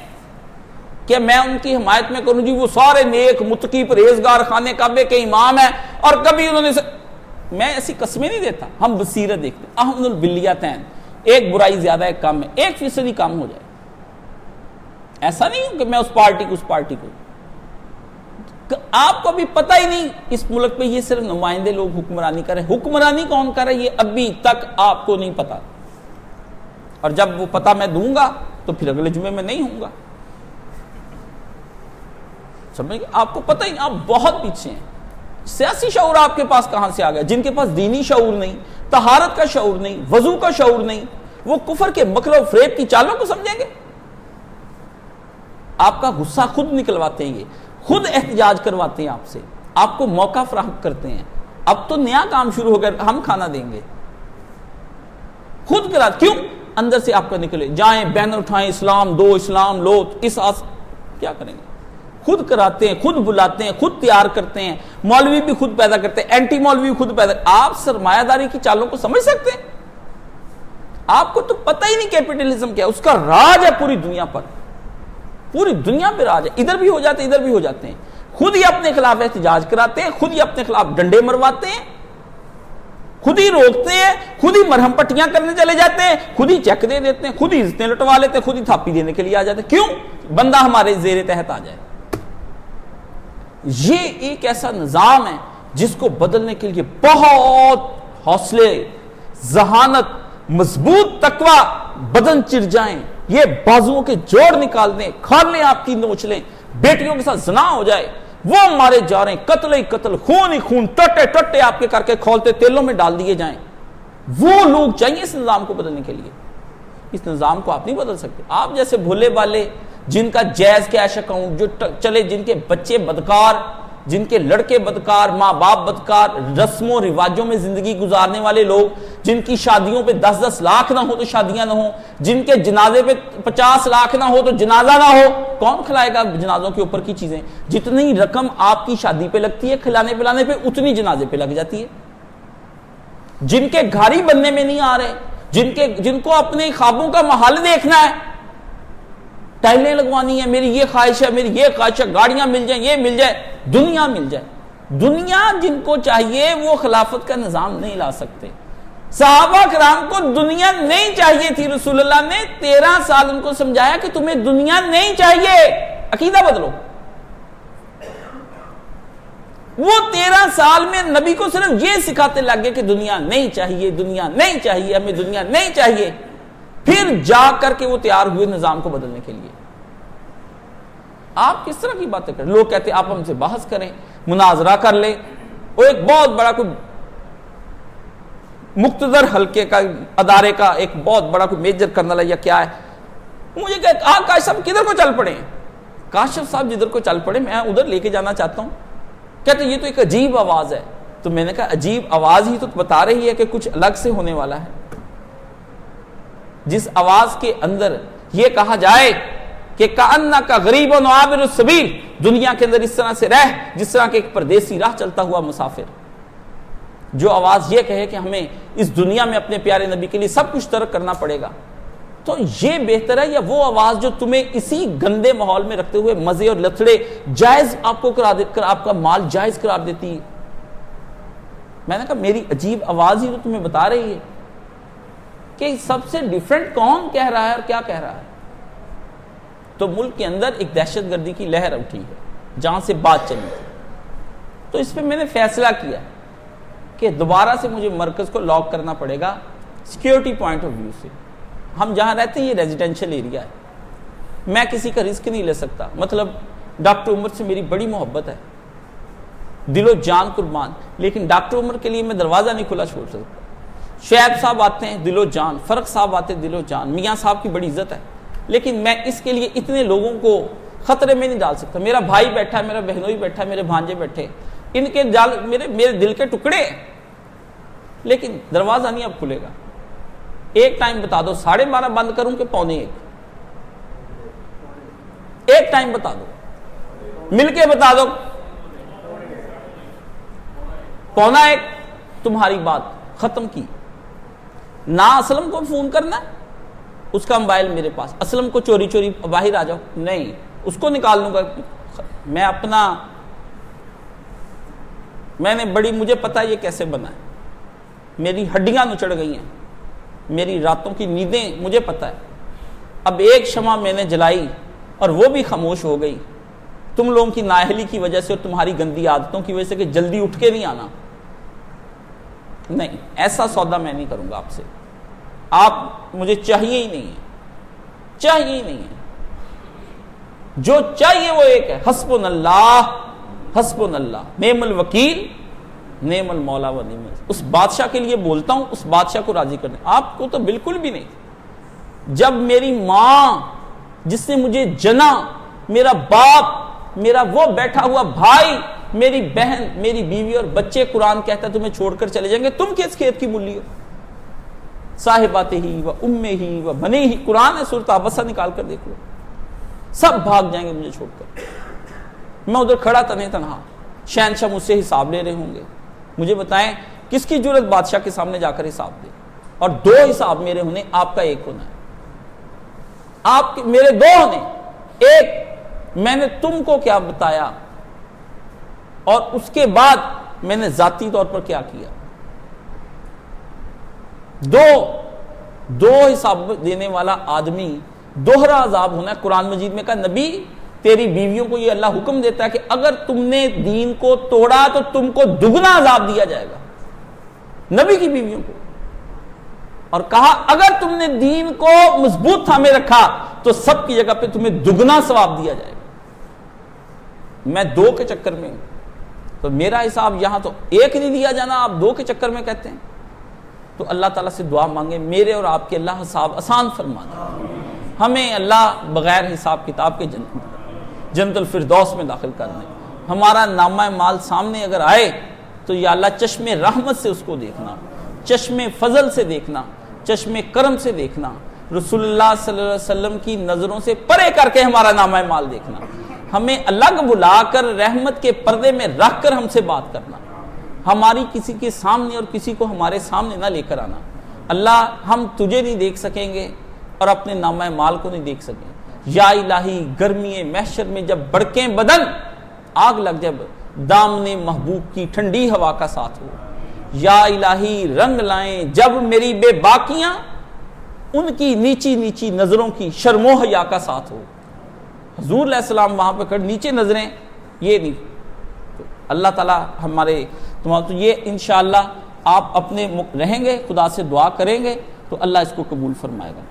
کہ میں ان کی حمایت میں کروں, جی وہ سارے نیک متقی پرہیزگار خانے کعبے کے امام ہیں اور کبھی انہوں نے میں ایسی قسمیں نہیں دیتا. ہم بصیرت دیکھتے ہیں. احمد البلیتین, ایک برائی زیادہ ایک کم ہے, 1% کم ہو جائے. ایسا نہیں کہ میں اس پارٹی کو آپ کو بھی پتہ ہی نہیں. اس ملک پہ یہ صرف نمائندے لوگ حکمرانی کریں. حکمرانی کون کرے یہ ابھی تک آپ کو نہیں پتا, اور جب وہ پتہ میں دوں گا تو پھر اگلے جمعے میں نہیں ہوں گا. سمجھ گئے؟ آپ کو پتہ ہی نہیں, آپ بہت پیچھے ہیں. سیاسی شعور آپ کے پاس کہاں سے آ گیا؟ جن کے پاس دینی شعور نہیں, طہارت کا شعور نہیں, وضو کا شعور نہیں, وہ کفر کے مکر و فریب کی چالوں کو سمجھیں گے؟ آپ کا غصہ خود نکلواتے ہیں, یہ خود احتجاج کرواتے ہیں آپ سے, آپ کو موقع فراہم کرتے ہیں. اب تو نیا کام شروع ہو گیا, ہم کھانا دیں گے. خود کرا, کیوں؟ اندر سے آپ کا نکلے, جائیں بینر اٹھائیں, اسلام دو, اسلام لو, کیا کریں گے؟ خود کراتے ہیں, خود بلاتے ہیں, خود تیار کرتے ہیں. مولوی بھی خود پیدا کرتے ہیں, اینٹی مولوی بھی خود پیدا. آپ سرمایہ داری کی چالوں کو سمجھ سکتے ہیں؟ آپ کو تو پتہ ہی نہیں کیپٹلزم کیا، اس کا راج ہے پوری دنیا پر، پوری دنیا پہ راج ہے، ادھر بھی ہو جاتے ہیں ادھر بھی ہو جاتے ہیں، خود ہی اپنے خلاف احتجاج کراتے ہیں، خود ہی اپنے خلاف ڈنڈے مرواتے ہیں، خود ہی روکتے ہیں، خود ہی مرہم پٹیاں کرنے چلے جاتے ہیں، خود ہی چیک دے دیتے ہیں، خود ہی عزتیں لٹوا لیتے ہیں، خود ہی تھاپی دینے کے لیے آ جاتے ہیں۔ کیوں؟ بندہ ہمارے زیر تحت آ جائے۔ یہ ایک ایسا نظام ہے جس کو بدلنے کے لیے بہت حوصلے، ذہانت، مضبوط تقوی، بدن چر جائیں، یہ بازوؤں کے جوڑ نکال دیں، کھالیں آپ کی نوچ لیں، بیٹیوں کے ساتھ زنا ہو جائے، وہ مارے جا رہے ہیں، قتل ہی قتل، خون ہی خون، ٹٹے ٹٹے آپ کے کر کے کھولتے تیلوں میں ڈال دیے جائیں، وہ لوگ چاہیے اس نظام کو بدلنے کے لیے۔ اس نظام کو آپ نہیں بدل سکتے۔ آپ جیسے بھولے والے جن کا جائز کیش اکاؤنٹ جو چلے، جن کے بچے بدکار، جن کے لڑکے بدکار، ماں باپ بدکار، رسم و رواجوں میں زندگی گزارنے والے لوگ، جن کی شادیوں پہ 10-10 لاکھ نہ ہو تو شادیاں نہ ہوں، جن کے جنازے پہ 50 لاکھ نہ ہو تو جنازہ نہ ہو، کون کھلائے گا جنازوں کے اوپر کی چیزیں؟ جتنی رقم آپ کی شادی پہ لگتی ہے کھلانے پلانے پہ، اتنی جنازے پہ لگ جاتی ہے۔ جن کے گھاری بننے میں نہیں آ رہے، جن کو اپنے خوابوں کا محل دیکھنا ہے، ٹائلیں لگوانی ہے، میری یہ خواہش ہے، میری یہ خواہش ہے، گاڑیاں مل جائیں، یہ مل جائے، دنیا مل جائے، دنیا جن کو چاہیے وہ خلافت کا نظام نہیں لا سکتے۔ صحابہ کرام کو دنیا نہیں چاہیے تھی، رسول اللہ نے 13 سال ان کو سمجھایا کہ تمہیں دنیا نہیں چاہیے، عقیدہ بدلو۔ وہ 13 سال میں نبی کو صرف یہ سکھاتے لگے کہ دنیا نہیں چاہیے، دنیا نہیں چاہیے، ہمیں دنیا نہیں چاہیے، پھر جا کر کے وہ تیار ہوئے نظام کو بدلنے کے لیے۔ آپ کس طرح کی باتیں کریں؟ لوگ کہتے ہیں آپ ہم سے بحث کریں، مناظرہ کر لیں، وہ ایک بہت بڑا کوئی مقتدر حلقے کا ادارے کا ایک بہت بڑا کوئی میجر کرنل ہے یا کیا ہے، مجھے کہتے آپ کاشف صاحب کدھر کو چل پڑے ہیں؟ کاشف صاحب جدھر کو چل پڑے میں ادھر لے کے جانا چاہتا ہوں۔ کہتے یہ تو ایک عجیب آواز ہے۔ تو میں نے کہا عجیب آواز ہی تو بتا رہی ہے کہ کچھ الگ سے ہونے والا ہے۔ جس آواز کے اندر یہ کہا جائے کہ کأنک غریب و عابر السبیل، دنیا کے اندر اس طرح سے رہ جس طرح کہ ایک پردیسی راہ چلتا ہوا مسافر، جو آواز یہ کہے کہ ہمیں اس دنیا میں اپنے پیارے نبی کے لیے سب کچھ ترک کرنا پڑے گا، تو یہ بہتر ہے یا وہ آواز جو تمہیں اسی گندے ماحول میں رکھتے ہوئے مزے اور لتڑے جائز آپ کو قرار دے کر آپ کا مال جائز قرار دیتی ہے؟ میں نے کہا میری عجیب آواز ہی تو تمہیں بتا رہی ہے کہ سب سے ڈیفرنٹ کون کہہ رہا ہے اور کیا کہہ رہا ہے۔ تو ملک کے اندر ایک دہشت گردی کی لہر اٹھی ہے جہاں سے بات چلی تھی، تو اس پہ میں نے فیصلہ کیا کہ دوبارہ سے مجھے مرکز کو لاک کرنا پڑے گا سیکیورٹی پوائنٹ آف ویو سے۔ ہم جہاں رہتے ہیں یہ ریزیڈینشل ایریا ہے، میں کسی کا رسک نہیں لے سکتا۔ مطلب ڈاکٹر عمر سے میری بڑی محبت ہے، دل و جان قربان، لیکن ڈاکٹر عمر کے لیے میں دروازہ نہیں کھلا چھوڑ سکتا۔ شعیب صاحب آتے ہیں دل و جان، فرق صاحب آتے ہیں دل و جان، میاں صاحب کی بڑی عزت ہے، لیکن میں اس کے لیے اتنے لوگوں کو خطرے میں نہیں ڈال سکتا۔ میرا بھائی بیٹھا ہے، میرا بہنوئی بیٹھا ہے، میرے بھانجے بیٹھے، ان کے جال میرے دل کے ٹکڑے ہیں، لیکن دروازہ نہیں اب کھلے گا۔ ایک ٹائم بتا دو 12:30 بند کروں کہ 1:45؟ ایک ٹائم بتا دو، مل کے بتا دو 1:45۔ تمہاری بات ختم کی۔ نہ اسلم کو فون کرنا، اس کا موبائل میرے پاس، اسلم کو چوری چوری باہر آ جاؤ، نہیں، اس کو نکال لوں گا میں اپنا، میں نے بڑی، مجھے پتا یہ کیسے بنا ہے، میری ہڈیاں نچڑ گئی ہیں، میری راتوں کی نیندیں مجھے پتا ہے۔ اب ایک شمع میں نے جلائی اور وہ بھی خاموش ہو گئی، تم لوگوں کی نااہلی کی وجہ سے اور تمہاری گندی عادتوں کی وجہ سے کہ جلدی اٹھ کے نہیں آنا۔ نہیں، ایسا سودا میں نہیں کروں گا آپ سے، آپ مجھے چاہیے ہی نہیں ہے، چاہیے ہی نہیں ہے۔ جو چاہیے وہ ایک ہے، حسبنا اللہ، حسبنا اللہ، نعم الوکیل، نعم المولا و نعم النصیر۔ اس بادشاہ کے لیے بولتا ہوں، اس بادشاہ کو راضی کرنے۔ آپ کو تو بالکل بھی نہیں۔ جب میری ماں جس نے مجھے جنا، میرا باپ، میرا وہ بیٹھا ہوا بھائی، میری بہن، میری بیوی اور بچے، قرآن کہتا ہے تمہیں چھوڑ کر چلے جائیں گے، تم کس کھیت کی مولی ہو؟ صاحبات ہی و امے ہی و بنے ہی، قرآن ہے، سورۃ عبسہ نکال کر دیکھ لو، سب بھاگ جائیں گے مجھے چھوڑ کر۔ میں ادھر کھڑا تنہا، شہنشاہ مجھ سے حساب لے رہے ہوں گے۔ مجھے بتائیں کس کی جرت بادشاہ کے سامنے جا کر حساب دے؟ اور دو حساب میرے ہونے، آپ کا ایک ہونا ہے، آپ کے میرے دو ہونے، ایک میں نے تم کو کیا بتایا اور اس کے بعد میں نے ذاتی طور پر کیا کیا، دو حساب دینے والا آدمی دوہرا عذاب ہونا ہے۔ قرآن مجید میں کہا نبی تیری بیویوں کو یہ اللہ حکم دیتا ہے کہ اگر تم نے دین کو توڑا تو تم کو دگنا عذاب دیا جائے گا، نبی کی بیویوں کو، اور کہا اگر تم نے دین کو مضبوط تھامے رکھا تو سب کی جگہ پہ تمہیں دگنا ثواب دیا جائے گا۔ میں دو کے چکر میں ہوں تو میرا حساب یہاں تو ایک نہیں دیا جانا، آپ دو کے چکر میں کہتے ہیں۔ تو اللہ تعالیٰ سے دعا مانگے میرے اور آپ کے اللہ حساب آسان فرما دے، ہمیں اللہ بغیر حساب کتاب کے جنت الفردوس میں داخل کر دیں۔ ہمارا نامہ مال سامنے اگر آئے تو یا اللہ چشم رحمت سے اس کو دیکھنا، چشم فضل سے دیکھنا، چشم کرم سے دیکھنا، رسول اللہ صلی اللہ علیہ وسلم کی نظروں سے پرے کر کے ہمارا نامہ مال دیکھنا، ہمیں الگ بلا کر رحمت کے پردے میں رکھ کر ہم سے بات کرنا، ہماری کسی کے سامنے اور کسی کو ہمارے سامنے نہ لے کر آنا۔ اللہ ہم تجھے نہیں دیکھ سکیں گے اور اپنے نامہ مال کو نہیں دیکھ سکیں۔ یا الہی گرمی محشر میں جب بڑکیں بدن آگ لگ جب دامن محبوب کی ٹھنڈی ہوا کا ساتھ ہو، یا الہی رنگ لائیں جب میری بے باکیاں ان کی نیچی نیچی نظروں کی شرم و حیا کا ساتھ ہو۔ حضور علیہ السلام وہاں پہ کر نیچے نظریں یہ نہیں، تو اللہ تعالیٰ ہمارے تمہارا تو یہ انشاءاللہ آپ اپنے رہیں گے، خدا سے دعا کریں گے تو اللہ اس کو قبول فرمائے گا۔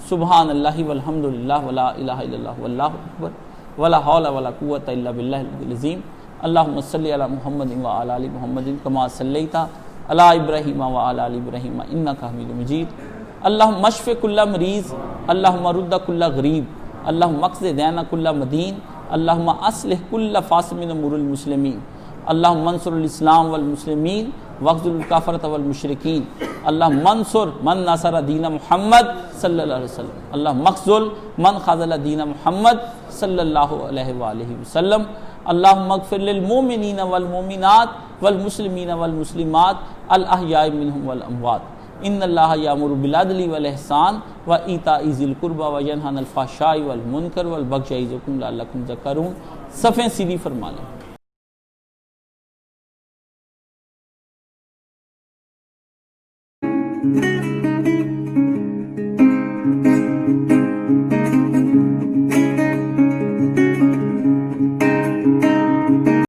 سبحان اللہ والحمد للہ ولا الہ الا اللہ واللہ اکبر ولا حول ولا قوۃ الا باللہ العلی العظیم۔ اللہم صلی علی محمد وعلی آل محمد کما صلیت علی ابراہیم وعلی آل ابراہیم انک حمید مجید۔ اللہم اشف کل مریض، اللہم رد کل غریب، اللہم اقض دین کل مدین، اللہم اصلح کل فاسد من امور المسلمین، اللہم انصر الاسلام والمسلمین واخذل الکافرۃ والمشرکین، اللہم منصر من نصر دین محمد صلی اللہ علیہ وسلم، اللہم اخذل من خذل دین محمد صلی اللہ علیہ وآلہ وسلم، اللہم اغفر للمؤمنین والمؤمنات والمسلمین والمسلمات الاحیاء منہم والاموات، ان اللہ یامر بالعدل والاحسان وایتاء ذی القربی وینہی عن الفحشاء والمنکر والبغی یعظکم لعلکم تذکرون۔ صفیں سیدھی فرما لیں۔ thank you